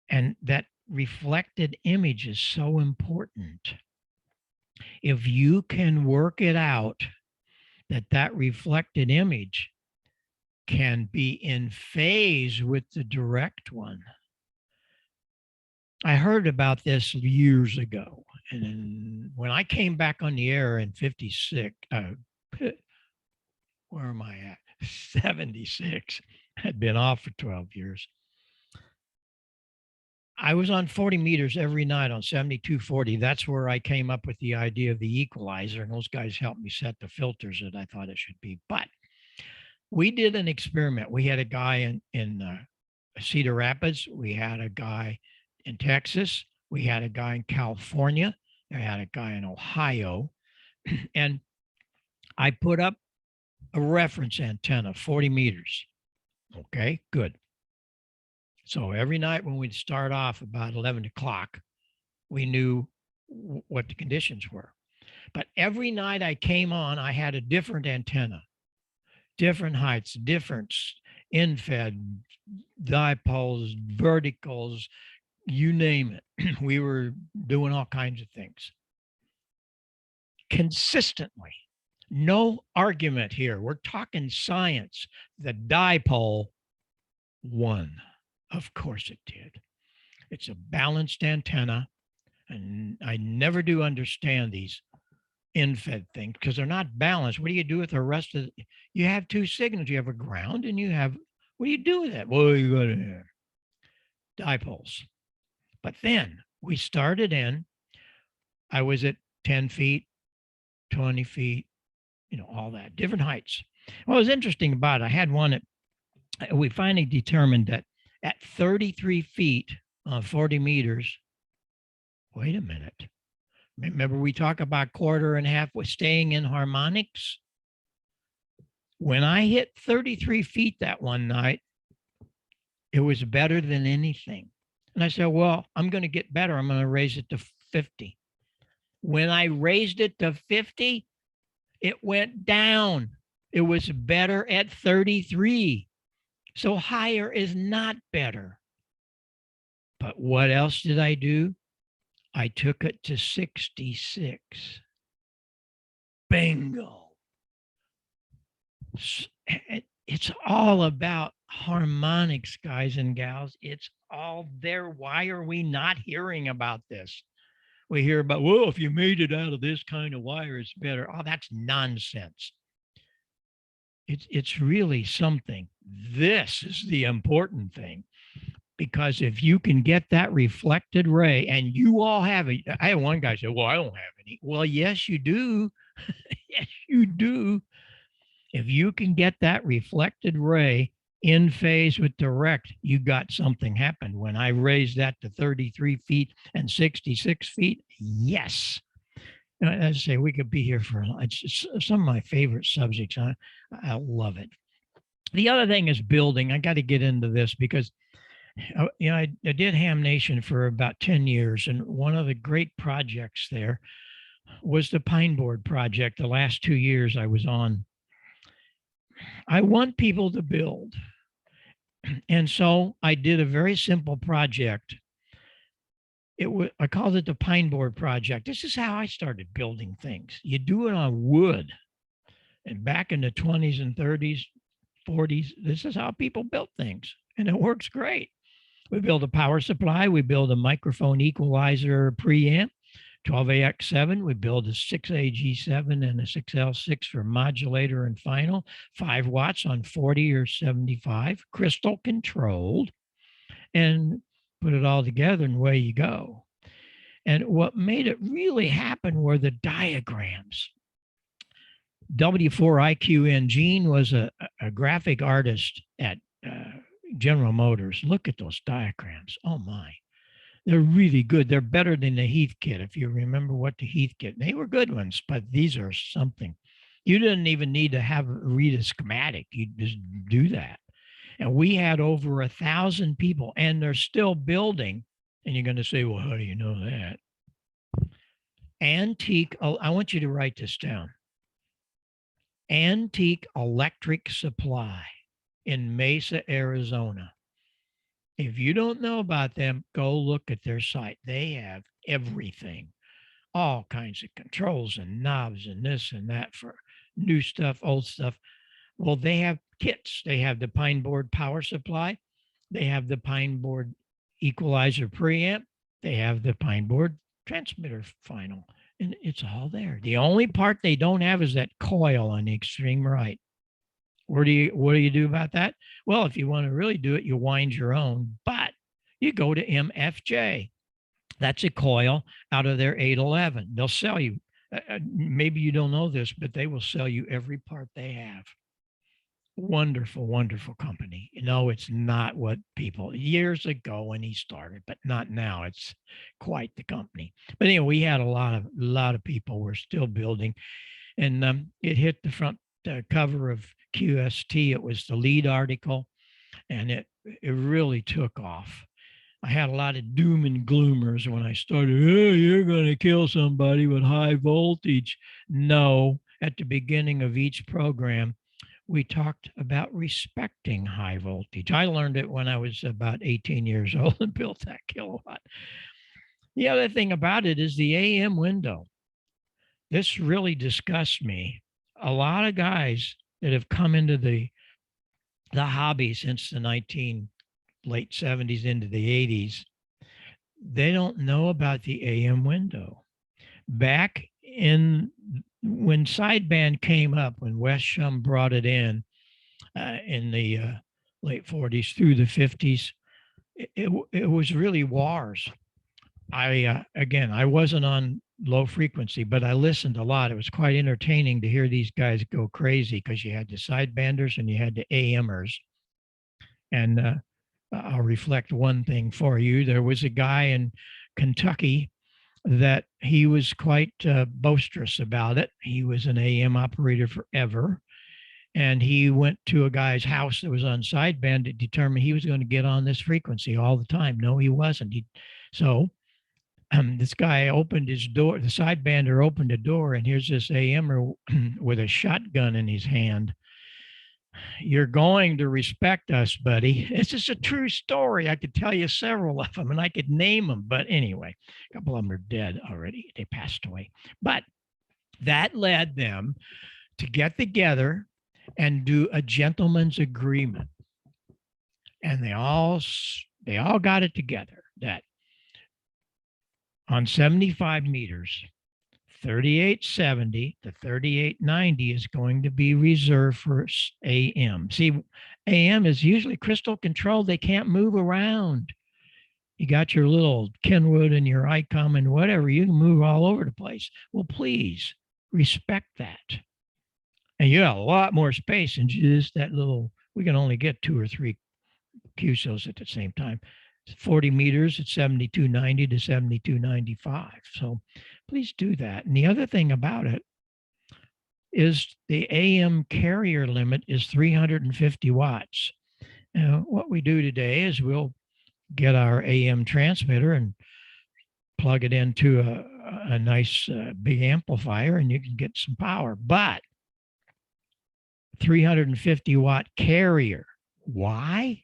[SPEAKER 1] And that reflected image is so important. If you can work it out that that reflected image can be in phase with the direct one. I heard about this years ago. And then when I came back on the air in 56, where am I at? 76. I'd been off for 12 years. I was on 40 meters every night on 7240. That's where I came up with the idea of the equalizer, and those guys helped me set the filters that I thought it should be. But we did an experiment. We had a guy in Cedar Rapids. We had a guy in Texas. We had a guy in California. I had a guy in Ohio. And I put up a reference antenna, 40 meters. Okay, good. So every night when we'd start off about 11 o'clock, we knew what the conditions were. But every night I came on, I had a different antenna, different heights, different infed, dipoles, verticals, you name it. We were doing all kinds of things consistently. No argument here. We're talking science. The dipole won. Of course it did. It's a balanced antenna. And I never do understand these infed things because they're not balanced. What do you do with the rest of it? You have two signals. You have a ground and you have, what do you do with that? Well, you got to dipoles. But then we started in, I was at 10 feet, 20 feet, all that, different heights. What was interesting about it, I had one we finally determined that at 33 feet on 40 meters, wait a minute. Remember we talk about quarter and half with staying in harmonics? When I hit 33 feet that one night, it was better than anything. And I said, well, I'm going to get better. I'm going to raise it to 50. When I raised it to 50, it went down. It was better at 33. So higher is not better. But what else did I do? I took it to 66. Bingo. It's all about harmonics, guys and gals. It's all there. Why are we not hearing about this? We hear about, well, if you made it out of this kind of wire, it's better. Oh, that's nonsense. It's really something. This is the important thing. Because if you can get that reflected ray, and you all have it. I had one guy say, well, I don't have any. Well, yes, you do. Yes, you do. If you can get that reflected ray in phase with direct, you got something happen. When I raised that to 33 feet and 66 feet, yes. As I say, we could be here for, it's some of my favorite subjects. I love it. The other thing is building. I got to get into this because, I did HamNation for about 10 years. And one of the great projects there was the Pine Board project. The last 2 years I was on. I want people to build. And so I did a very simple project. I called it the Pine Board project. This is how I started building things. You do it on wood. And back in the 20s and 30s, 40s, this is how people built things. And it works great. We build a power supply. We build a microphone equalizer preamp, 12AX7. We build a 6AG7 and a 6L6 for modulator and final, 5 watts on 40 or 75, crystal controlled, and put it all together and away you go. And what made it really happen were the diagrams. W4IQ Gene was a graphic artist at General Motors. Look at those diagrams. Oh my. They're really good. They're better than the Heath kit. If you remember what the Heath kit, they were good ones, but these are something. You didn't even need to read a schematic. You just do that. And we had over 1,000 people, and they're still building. And you're going to say, well, how do you know that? Antique, I want you to write this down. Antique Electric Supply in Mesa, Arizona. If you don't know about them, go look at their site. They have everything, all kinds of controls and knobs and this and that for new stuff, old stuff. Well, they have kits. They have the pine board power supply. They have the pine board equalizer preamp. They have the pine board transmitter final. And it's all there. The only part they don't have is that coil on the extreme right. What do you do about that? Well, if you want to really do it, you wind your own, but you go to MFJ. That's a coil out of their 811. They'll sell you. Maybe you don't know this, but they will sell you every part they have. Wonderful, wonderful company. You know, it's not what people years ago when he started, but not now. It's quite the company. But anyway, we had a lot of people were still building, and it hit the front cover of QST. It was the lead article, and it really took off. I had a lot of doom and gloomers when I started. Oh, you're going to kill somebody with high voltage. No, at the beginning of each program, we talked about respecting high voltage. I learned it when I was about 18 years old and built that kilowatt. The other thing about it is the AM window. This really disgusts me. A lot of guys that have come into the hobby since the late 70s into the 80s, they don't know about the AM window. Back when sideband came up, when Wes Shum brought it in the late 40s through the 50s, it was really wars. I wasn't on low frequency, but I listened a lot. It was quite entertaining to hear these guys go crazy because you had the sidebanders and you had the AMers. And I'll reflect one thing for you. There was a guy in Kentucky that he was quite boisterous about it. He was an AM operator forever. And he went to a guy's house that was on sideband to determine he was going to get on this frequency all the time. No, he wasn't. This guy opened his door, the sidebander opened the door, and here's this AMer with a shotgun in his hand. You're going to respect us, buddy. This is a true story. I could tell you several of them, and I could name them. But anyway, a couple of them are dead already. They passed away. But that led them to get together and do a gentleman's agreement. And they all got it together that on 75 meters, 3870 to 3890 is going to be reserved for AM. See, AM is usually crystal controlled. They can't move around. You got your little Kenwood and your ICOM and whatever. You can move all over the place. Well, please respect that. And you got a lot more space than just that little, we can only get 2 or 3 QSOs at the same time. 40 meters at 7290 to 7295. So please do that. And the other thing about it is the AM carrier limit is 350 watts. Now, what we do today is we'll get our AM transmitter and plug it into a nice big amplifier and you can get some power. But 350 watt carrier. Why?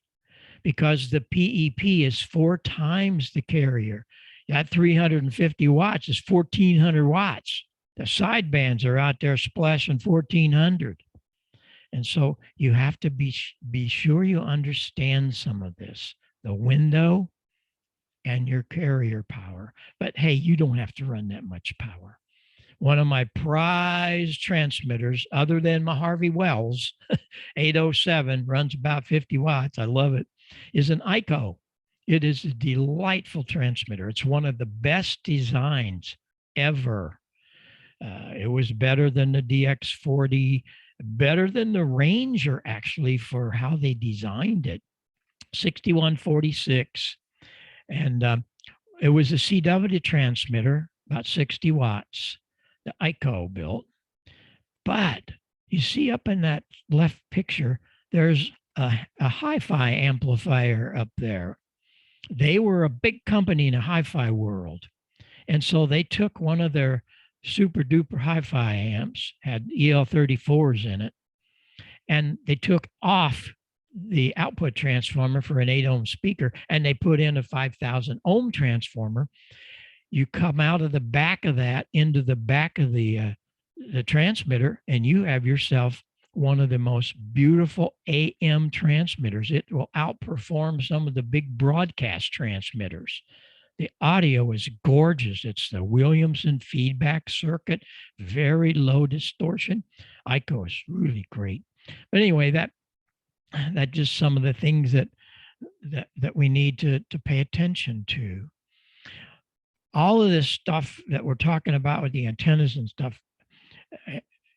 [SPEAKER 1] Because the PEP is 4 times the carrier. That 350 watts is 1,400 watts. The sidebands are out there splashing 1,400. And so you have to be sure you understand some of this, the window and your carrier power. But hey, you don't have to run that much power. One of my prized transmitters, other than my Harvey Wells, 807, runs about 50 watts. I love it. Is an ICO. It is a delightful transmitter. It's one of the best designs ever. It was better than the DX40, better than the Ranger, actually, for how they designed it. 6146. And It was a CW transmitter, about 60 watts, the ICO built. But you see up in that left picture, there's a hi-fi amplifier up there. They were a big company in the hi-fi world. And so they took one of their super duper hi-fi amps, had EL34s in it, and they took off the output transformer for an 8 ohm speaker, and they put in a 5,000 ohm transformer. You come out of the back of that into the back of the transmitter, and you have yourself one of the most beautiful AM transmitters. It will outperform some of the big broadcast transmitters. The audio is gorgeous. It's the Williamson feedback circuit, very low distortion. ICO is really great. But anyway, that just some of the things that we need to pay attention to. All of this stuff that we're talking about with the antennas and stuff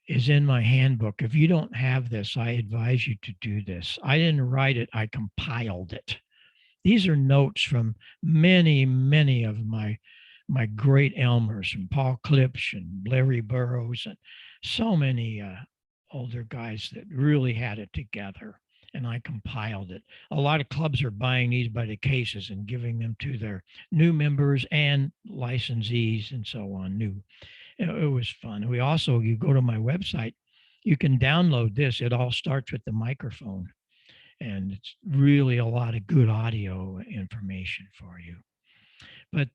[SPEAKER 1] is in my handbook. If you don't have this, I advise you to do this. I didn't write it, I compiled it. These are notes from many, many of my great Elmers, from Paul Klipsch and Larry Burroughs, and so many older guys that really had it together. And I compiled it. A lot of clubs are buying these by the cases and giving them to their new members and licensees and so on. It was fun. We also, you go to my website, you can download this. It all starts with the microphone. And it's really a lot of good audio information for you. But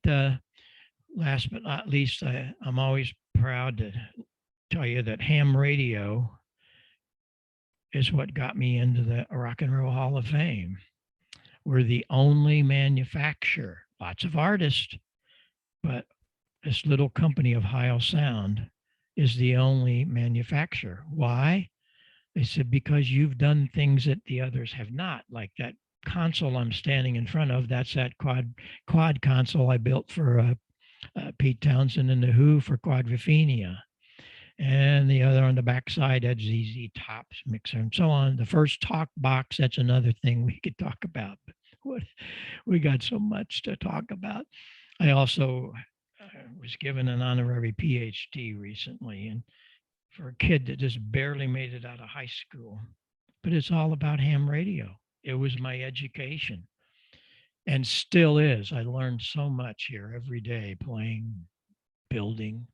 [SPEAKER 1] last but not least, I'm always proud to tell you that ham radio is what got me into the Rock and Roll Hall of Fame. We're the only manufacturer, lots of artists, but this little company of Heil Sound is the only manufacturer. Why? They said, because you've done things that the others have not, like that console I'm standing in front of. That's that quad console I built for Pete Townsend and the Who for Quadrophenia. And the other on the backside had ZZ Top's mixer and so on. The first talk box, that's another thing we could talk about. But we got so much to talk about. I also was given an honorary PhD recently, and for a kid that just barely made it out of high school. But it's all about ham radio. It was my education and still is. I learned so much here every day, playing, building,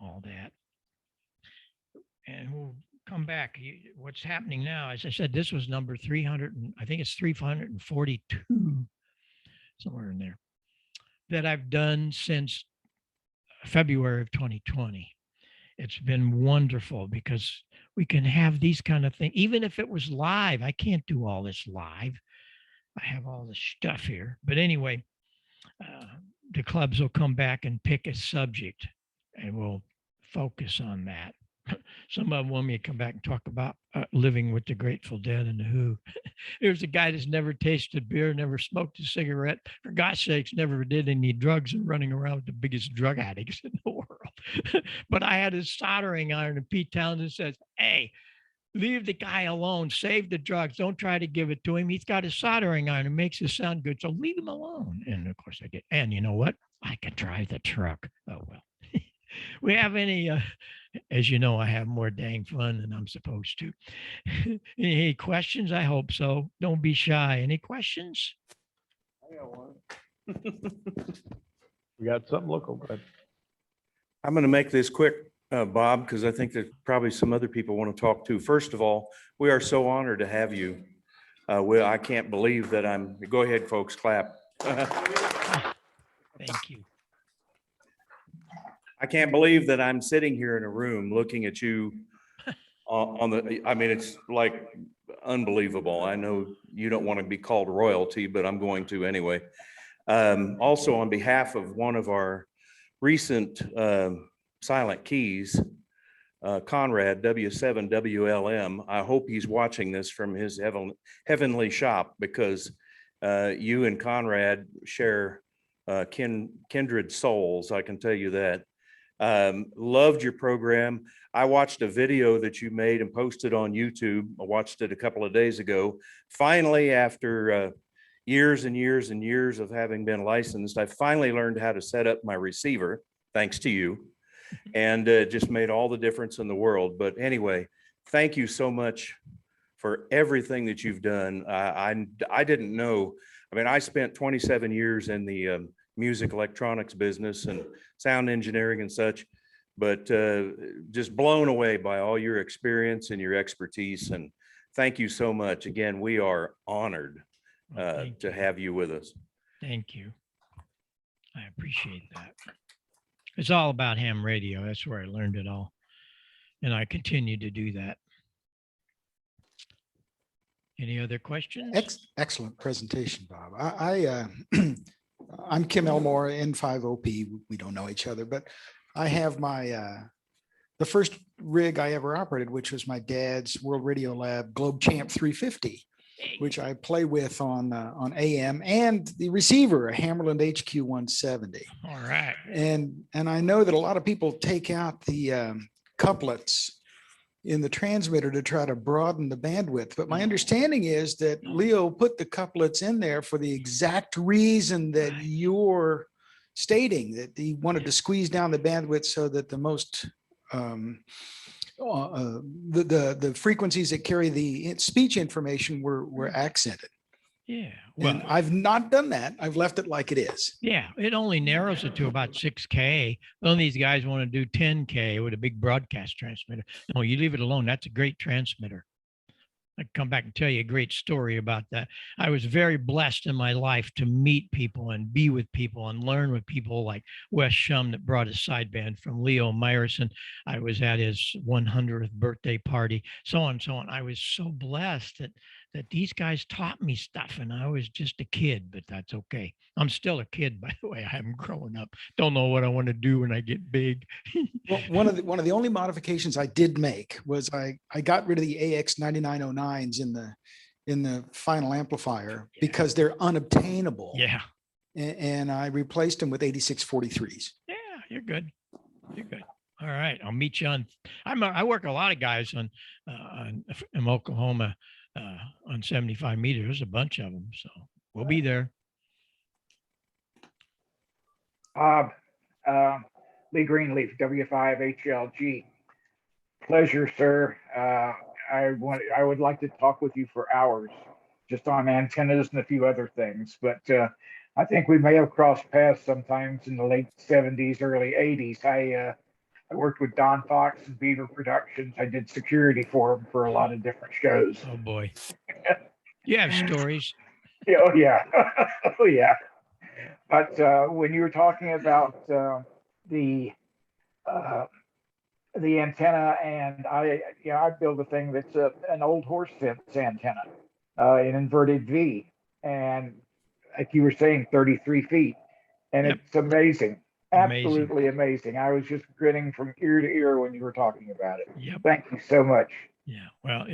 [SPEAKER 1] all that. And we'll come back. What's happening now, as I said, this was number 300, I think it's 342, somewhere in there, that I've done since February of 2020. It's been wonderful because we can have these kind of things. Even if it was live, I can't do all this live. I have all this stuff here. But anyway, the clubs will come back and pick a subject and we'll focus on that. Some of them want me to come back and talk about living with the Grateful Dead and the Who. There's a guy that's never tasted beer, never smoked a cigarette, for God's sakes, never did any drugs, and running around with the biggest drug addicts in the world. But I had a soldering iron, and Pete Townsend says, hey, leave the guy alone, save the drugs, don't try to give it to him. He's got a soldering iron, it makes it sound good, so leave him alone. And of course I did. And you know what? I can drive the truck. Oh, well. We have any, as you know, I have more dang fun than I'm supposed to. Any questions? I hope so. Don't be shy. Any questions?
[SPEAKER 7] I got one. We got something local, but
[SPEAKER 8] I'm going to make this quick, Bob, because I think there's probably some other people want to talk to. First of all, we are so honored to have you. I can't believe that go ahead, folks, clap.
[SPEAKER 1] Thank you.
[SPEAKER 8] I can't believe that I'm sitting here in a room looking at you I mean, it's like unbelievable. I know you don't want to be called royalty, but I'm going to anyway. Also, on behalf of one of our recent silent keys, Conrad W7WLM, I hope he's watching this from his heavenly shop, because you and Conrad share kindred souls, I can tell you that. Loved your program. I watched a video that you made and posted on YouTube. I watched it a couple of days ago. Finally, after years and years and years of having been licensed, I finally learned how to set up my receiver, thanks to you. And it just made all the difference in the world. But anyway, thank you so much for everything that you've done. I didn't know. I mean, I spent 27 years in the music electronics business and sound engineering and such, but just blown away by all your experience and your expertise. And thank you so much. Again, we are honored to have you with us.
[SPEAKER 1] Thank you. I appreciate that. It's all about ham radio. That's where I learned it all. And I continue to do that. Any other questions?
[SPEAKER 2] Excellent presentation, Bob. I'm Kim Elmore, N5OP. We don't know each other, but I have my, the first rig I ever operated, which was my dad's World Radio Lab Globe Champ 350, which I play with on AM, and the receiver, a Hammerland HQ 170.
[SPEAKER 1] All right.
[SPEAKER 2] And I know that a lot of people take out the couplets in the transmitter to try to broaden the bandwidth. But my understanding is that Leo put the couplets in there for the exact reason that you're stating, that he wanted to squeeze down the bandwidth so that the most the frequencies that carry the speech information were accented.
[SPEAKER 1] Yeah.
[SPEAKER 2] Well,
[SPEAKER 1] Well,
[SPEAKER 2] I've not done that. I've left it like it is.
[SPEAKER 1] yeah, it only narrows it to about 6K. None of these guys want to do 10K with a big broadcast transmitter. No, you leave it alone. That's a great transmitter. I can come back and tell you a great story about that. I was very blessed in my life to meet people and be with people and learn with people like Wes Shum that brought his sideband from Leo Meyerson. I was at his 100th birthday party, so on and so on. I was so blessed that these guys taught me stuff, and I was just a kid, but that's okay. I'm still a kid, by the way. I haven't grown up. Don't know what I want to do when I get big.
[SPEAKER 2] Well, one of the only modifications I did make was I got rid of the AX9909s in the final amplifier because they're unobtainable.
[SPEAKER 1] Yeah.
[SPEAKER 2] And I replaced them with 8643s.
[SPEAKER 1] Yeah, you're good. You're good. All right. I'll meet you on, I work a lot of guys in Oklahoma on 75 meters. There's a bunch of them. So we'll be there.
[SPEAKER 9] Bob, Lee Greenleaf, W5HLG. Pleasure, sir. I would like to talk with you for hours, just on antennas and a few other things. But I think we may have crossed paths sometimes in the late 70s, early 80s. I worked with Don Fox and Beaver Productions. I did security for him for a lot of different shows.
[SPEAKER 1] Oh boy. You have stories.
[SPEAKER 9] Oh yeah, oh yeah. But when you were talking about the antenna, and I built a thing that's an old horse fence antenna, an inverted V, and like you were saying, 33 feet, and
[SPEAKER 1] Yep.
[SPEAKER 9] it's amazing,
[SPEAKER 1] Amazing.
[SPEAKER 9] absolutely amazing. I was just grinning from ear to ear when you were talking about it.
[SPEAKER 1] Yep.
[SPEAKER 9] Thank you so much.
[SPEAKER 1] Yeah. Well,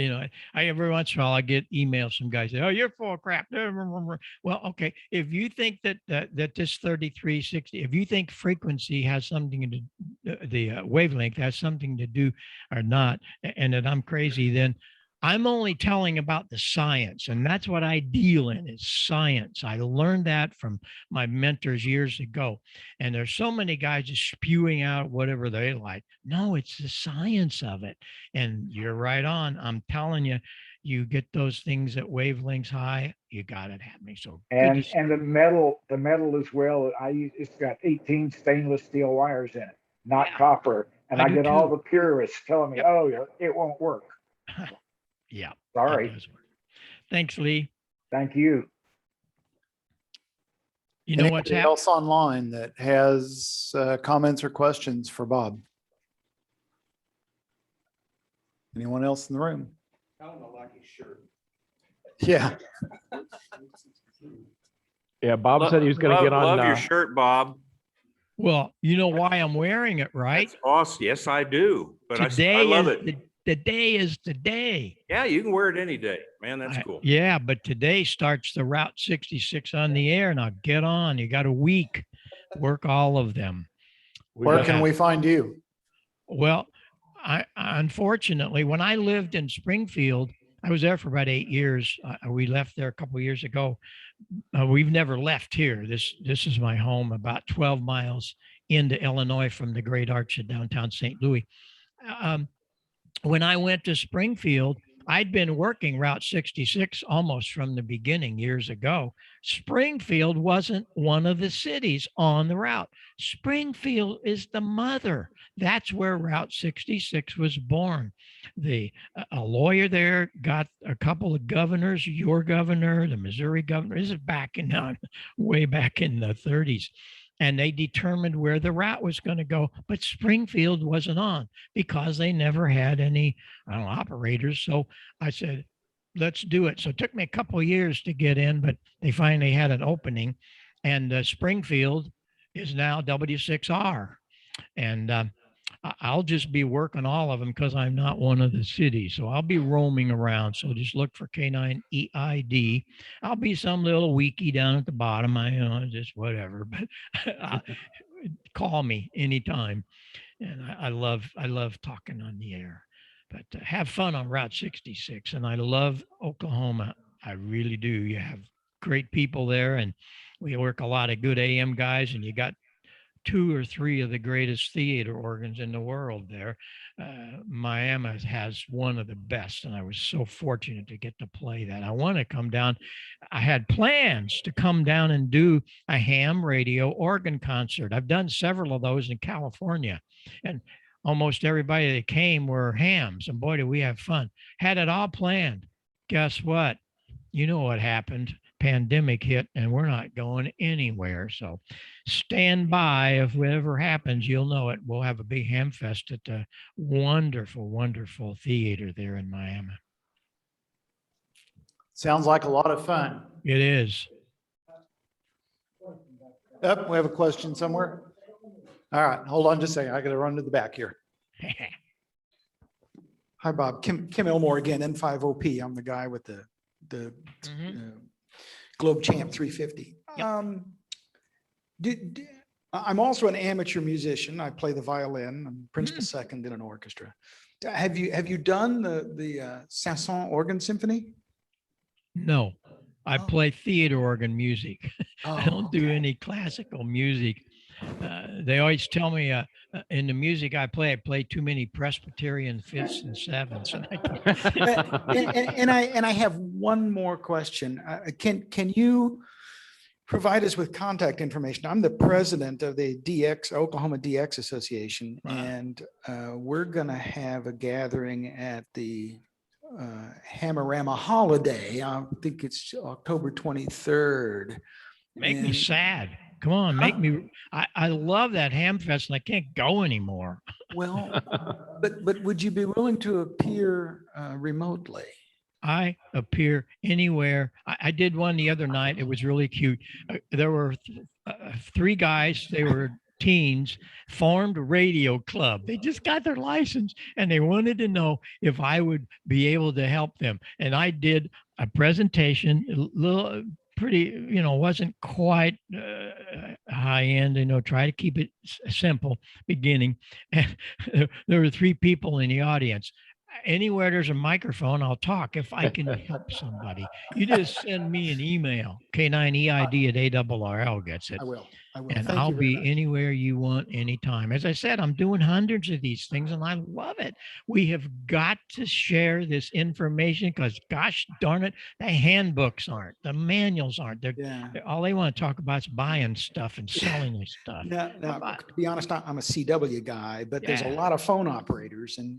[SPEAKER 1] I every once in a while I get emails from guys say, "Oh, you're full of crap." Well, okay. If you think that this 3360, if you think frequency has something to do, the wavelength has something to do or not, and that I'm crazy, then I'm only telling about the science, and that's what I deal in is science. I learned that from my mentors years ago. And there's so many guys just spewing out whatever they like. No, it's the science of it. And you're right on. I'm telling you, you get those things at wavelengths high, you got it happening. So
[SPEAKER 9] And the metal as well. It's got 18 stainless steel wires in it, not
[SPEAKER 1] Yeah.
[SPEAKER 9] copper. And
[SPEAKER 1] I
[SPEAKER 9] I
[SPEAKER 1] do
[SPEAKER 9] get all
[SPEAKER 1] too.
[SPEAKER 9] the purists telling me,
[SPEAKER 1] Yep.
[SPEAKER 9] "Oh, it won't work."
[SPEAKER 1] Yeah. it
[SPEAKER 9] Sorry.
[SPEAKER 1] does work. Thanks, Lee.
[SPEAKER 9] Thank you.
[SPEAKER 1] You know what's
[SPEAKER 2] Anybody
[SPEAKER 1] happening?
[SPEAKER 2] else online that has comments or questions for Bob? Anyone else in the room?
[SPEAKER 8] I don't like his shirt.
[SPEAKER 2] Yeah.
[SPEAKER 7] Yeah, Bob said he was going to get on.
[SPEAKER 8] Love your shirt, Bob.
[SPEAKER 1] Well, you know why I'm wearing it, right?
[SPEAKER 8] That's awesome. Yes, I do. But
[SPEAKER 1] Today
[SPEAKER 8] I love
[SPEAKER 1] is
[SPEAKER 8] it.
[SPEAKER 1] the day is today.
[SPEAKER 8] Yeah, you can wear it any day, man. That's cool.
[SPEAKER 1] Yeah, but today starts the Route 66 on the air. Now get on. You got a week. Work all of them.
[SPEAKER 2] Where can we find you?
[SPEAKER 1] Well, I unfortunately, when I lived in Springfield, I was there for about 8 years. We left there a couple of years ago, we've never left here. This is my home, about 12 miles into Illinois from the Great Arch of downtown St. Louis. When I went to Springfield, I'd been working Route 66 almost from the beginning years ago. Springfield wasn't one of the cities on the route. Springfield is the mother. That's where Route 66 was born. A lawyer there got a couple of governors, your governor, the Missouri governor. This is back in way back in the 30s. And they determined where the route was going to go, but Springfield wasn't on because they never had any operators. So I said, let's do it. So it took me a couple of years to get in, but they finally had an opening, and Springfield is now W6R. And I'll just be working all of them because I'm not one of the cities. So I'll be roaming around. So just look for K9EID. I'll be some little wiki down at the bottom. Just whatever. But call me anytime. And I love talking on the air. But have fun on Route 66. And I love Oklahoma. I really do. You have great people there, and we work a lot of good AM guys, and you got 2 or 3 of the greatest theater organs in the world there. Miami has one of the best, and I was so fortunate to get to play that. I want to come down. I had plans to come down and do a ham radio organ concert. I've done several of those in California, and almost everybody that came were hams, and boy, did we have fun. Had it all planned. Guess what? You know what happened. Pandemic hit, and we're not going anywhere. So stand by. If whatever happens, you'll know it. We'll have a big ham fest at the wonderful, wonderful theater there in Miami.
[SPEAKER 10] Sounds like a lot of fun.
[SPEAKER 1] It is.
[SPEAKER 10] Yep, we have a question somewhere. All right, hold on just a second. I got to run to the back here.
[SPEAKER 2] Hi, Bob. Kim Elmore again, N50P. I'm the guy with the Globe Champ 350.
[SPEAKER 1] Yep.
[SPEAKER 2] I'm also an amateur musician. I play the violin. I'm principal second in an orchestra. Have you done the Sanson Organ Symphony?
[SPEAKER 1] No, I play theater organ music.
[SPEAKER 2] Oh,
[SPEAKER 1] I don't do any classical music. They always tell me in the music I play too many Presbyterian fifths and sevenths.
[SPEAKER 2] and I have one more question. Can you provide us with contact information? I'm the president of the Oklahoma DX Association, and we're going to have a gathering at the Hammerama holiday. I think it's October 23rd.
[SPEAKER 1] Make me sad. Come on, make me. I love that ham fest, and I can't go anymore.
[SPEAKER 2] Well, but would you be willing to appear remotely?
[SPEAKER 1] I appear anywhere. I did one the other night. It was really cute. There were 3 guys. They were teens, formed a radio club. They just got their license, and they wanted to know if I would be able to help them. And I did a presentation, a little pretty, wasn't quite high end, try to keep it simple beginning. And there were 3 people in the audience. Anywhere there's a microphone, I'll talk if I can help somebody. You just send me an email, K9EID@ARRL gets it.
[SPEAKER 2] I will.
[SPEAKER 1] And
[SPEAKER 2] Thank
[SPEAKER 1] I'll
[SPEAKER 2] you very
[SPEAKER 1] be
[SPEAKER 2] much.
[SPEAKER 1] anywhere you want, anytime. As I said, I'm doing hundreds of these things, and I love it. We have got to share this information because, gosh darn it, the handbooks aren't, the manuals aren't. All they want to talk about is buying stuff and selling this stuff.
[SPEAKER 2] Now, to be honest, I'm a CW guy, but there's a lot of phone operators, and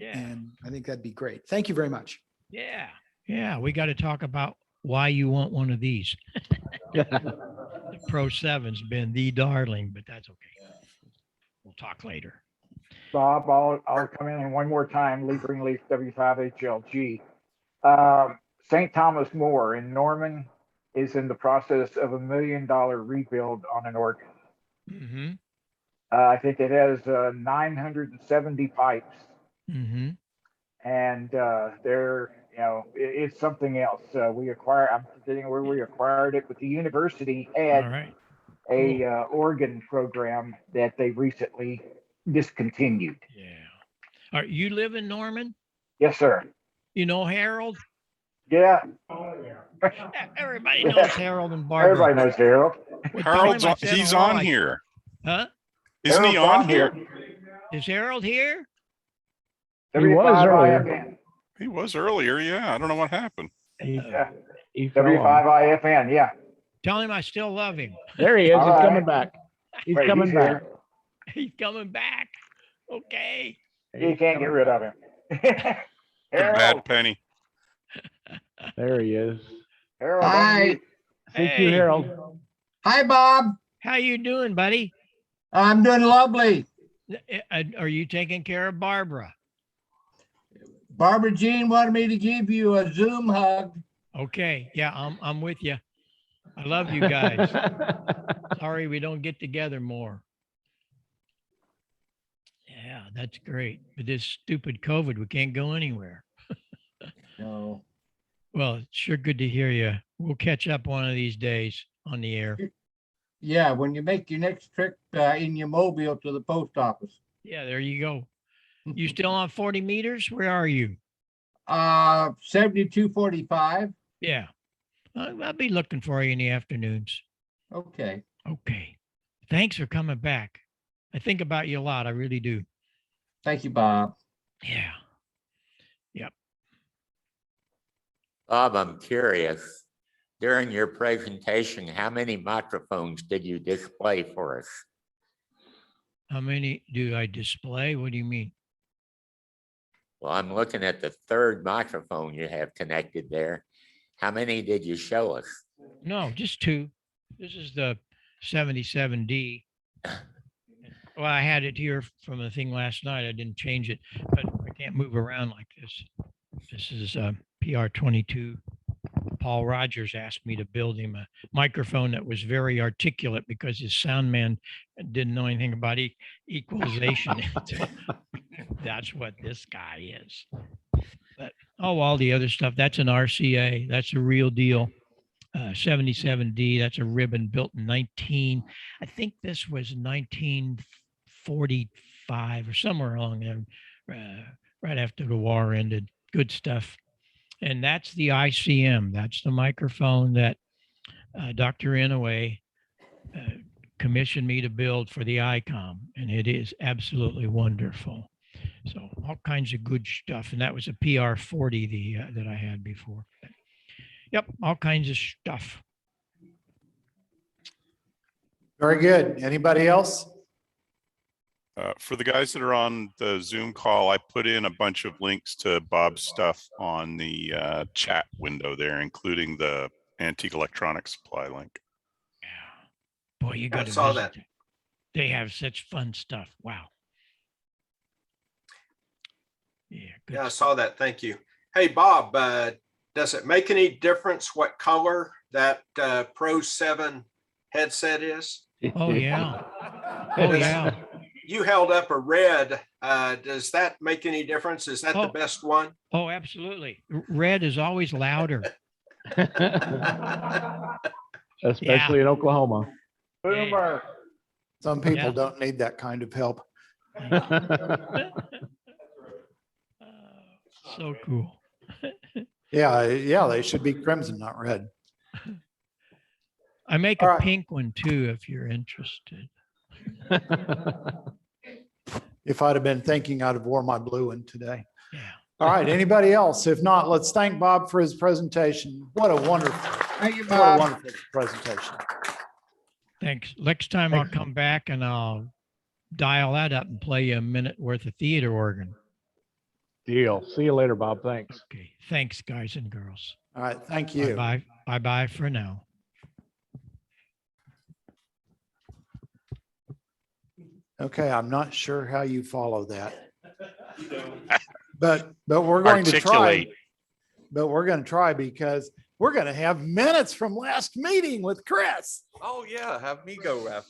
[SPEAKER 2] I think that'd be great. Thank you very much.
[SPEAKER 1] Yeah. We got to talk about why you want one of these. The Pro 7's been the darling, but that's okay. We'll talk later.
[SPEAKER 9] Bob, I'll come in one more time. Lee Greenleaf, W5HLG. St. Thomas More in Norman is in the process of $1 million rebuild on an organ.
[SPEAKER 1] Mm-hmm.
[SPEAKER 9] I think it has 970 pipes.
[SPEAKER 1] Mm-hmm.
[SPEAKER 9] And it's something else. I'm forgetting where we acquired it, but the university had a organ program that they recently discontinued.
[SPEAKER 1] You live in Norman?
[SPEAKER 9] Yes, sir.
[SPEAKER 1] You know Harold?
[SPEAKER 9] Yeah,
[SPEAKER 1] Everybody knows Harold and Barbara.
[SPEAKER 9] everybody knows Harold.
[SPEAKER 1] Well, tell him
[SPEAKER 4] Harold's
[SPEAKER 1] I
[SPEAKER 4] on,
[SPEAKER 1] said
[SPEAKER 4] he's
[SPEAKER 1] hello.
[SPEAKER 4] on here.
[SPEAKER 1] Huh?
[SPEAKER 4] Isn't he
[SPEAKER 9] Harold's
[SPEAKER 4] on here?
[SPEAKER 1] Is Harold here?
[SPEAKER 7] He was earlier.
[SPEAKER 9] W5IFN.
[SPEAKER 4] He was earlier. Yeah. I don't know what happened.
[SPEAKER 9] Yeah,
[SPEAKER 7] He fell off.
[SPEAKER 9] W5IFN, yeah.
[SPEAKER 1] Tell him I still love him.
[SPEAKER 7] There he is.
[SPEAKER 9] All
[SPEAKER 7] He's
[SPEAKER 9] right.
[SPEAKER 7] coming back. He's
[SPEAKER 9] Wait,
[SPEAKER 7] coming
[SPEAKER 9] he's
[SPEAKER 7] back.
[SPEAKER 1] He's coming back. Okay.
[SPEAKER 9] You can't get rid of him.
[SPEAKER 4] The
[SPEAKER 9] Harold,
[SPEAKER 4] bad penny.
[SPEAKER 7] There he is.
[SPEAKER 9] Harold,
[SPEAKER 11] Hi.
[SPEAKER 9] unmute.
[SPEAKER 7] Thank you,
[SPEAKER 1] Hey.
[SPEAKER 7] Harold.
[SPEAKER 11] Hi, Bob.
[SPEAKER 1] How you doing, buddy?
[SPEAKER 11] I'm doing lovely.
[SPEAKER 1] Are you taking care of Barbara?
[SPEAKER 11] Barbara Jean wanted me to give you a Zoom hug.
[SPEAKER 1] Okay. Yeah, I'm with you. I love you guys. Sorry we don't get together more. Yeah, that's great. With this stupid COVID, we can't go anywhere.
[SPEAKER 11] No.
[SPEAKER 1] Well, it's sure good to hear you. We'll catch up one of these days on the air.
[SPEAKER 11] Yeah, when you make your next trip in your mobile to the post office.
[SPEAKER 1] Yeah, there you go. You still on 40 meters? Where are you?
[SPEAKER 11] 7245.
[SPEAKER 1] Yeah. I'll be looking for you in the afternoons.
[SPEAKER 11] Okay.
[SPEAKER 1] Okay. Thanks for coming back. I think about you a lot. I really do.
[SPEAKER 11] Thank you, Bob.
[SPEAKER 1] Yeah. Yep.
[SPEAKER 12] Bob, I'm curious. During your presentation, how many microphones did you display for us?
[SPEAKER 1] How many do I display? What do you mean?
[SPEAKER 12] Well, I'm looking at the third microphone you have connected there. How many did you show us?
[SPEAKER 1] No, just two. This is the 77D. Well, I had it here from the thing last night. I didn't change it, but I can't move around like this. This is PR22. Paul Rogers asked me to build him a microphone that was very articulate because his sound man didn't know anything about equalization. That's what this guy is. But all the other stuff, that's an RCA. That's a real deal. 77D, that's a ribbon built in I think this was 1945 or somewhere along there, right after the war ended. Good stuff. And that's the ICM. That's the microphone that Dr. Inouye commissioned me to build for the ICOM. And it is absolutely wonderful. So all kinds of good stuff. And that was a PR40 that I had before. Yep, all kinds of stuff.
[SPEAKER 10] Very good. Anybody else?
[SPEAKER 4] For the guys that are on the Zoom call, I put in a bunch of links to Bob's stuff on the chat window there, including the antique electronics supply link.
[SPEAKER 1] Yeah. Boy, you got to
[SPEAKER 13] saw
[SPEAKER 1] visit.
[SPEAKER 13] that.
[SPEAKER 1] They have such fun stuff. Wow. Yeah. Good
[SPEAKER 13] Yeah, I
[SPEAKER 1] stuff.
[SPEAKER 13] saw that. Thank you. Hey, Bob, does it make any difference what color that Pro 7 headset is?
[SPEAKER 1] Oh, yeah. Oh, yeah.
[SPEAKER 13] You held up a red. Does that make any difference? Is that the
[SPEAKER 1] Oh.
[SPEAKER 13] best one?
[SPEAKER 1] Oh, absolutely. Red is always louder.
[SPEAKER 7] Especially in Oklahoma.
[SPEAKER 9] Boomer.
[SPEAKER 10] Some people
[SPEAKER 1] Yeah.
[SPEAKER 10] don't need that kind of help.
[SPEAKER 1] So cool.
[SPEAKER 10] Yeah, they should be crimson, not red.
[SPEAKER 1] I make
[SPEAKER 10] All
[SPEAKER 1] a
[SPEAKER 10] right.
[SPEAKER 1] pink one too, if you're interested.
[SPEAKER 10] If I'd have been thinking, I'd have wore my blue one today.
[SPEAKER 1] Yeah.
[SPEAKER 10] All right, anybody else? If not, let's thank Bob for his presentation. What a wonderful,
[SPEAKER 11] Thank you,
[SPEAKER 10] what a
[SPEAKER 11] Bob.
[SPEAKER 10] wonderful presentation.
[SPEAKER 1] Thanks. Next time I'll come back and I'll dial that up and play you a minute worth of theater organ.
[SPEAKER 7] Deal. See you later, Bob. Thanks.
[SPEAKER 1] Okay. Thanks, guys and girls.
[SPEAKER 10] All right, thank you.
[SPEAKER 1] Bye-bye. Bye-bye for now.
[SPEAKER 10] Okay, I'm not sure how you follow that. But we're going to try.
[SPEAKER 4] Articulate.
[SPEAKER 10] But we're going to try because we're going to have minutes from last meeting with Chris.
[SPEAKER 8] Oh, yeah, have me go after.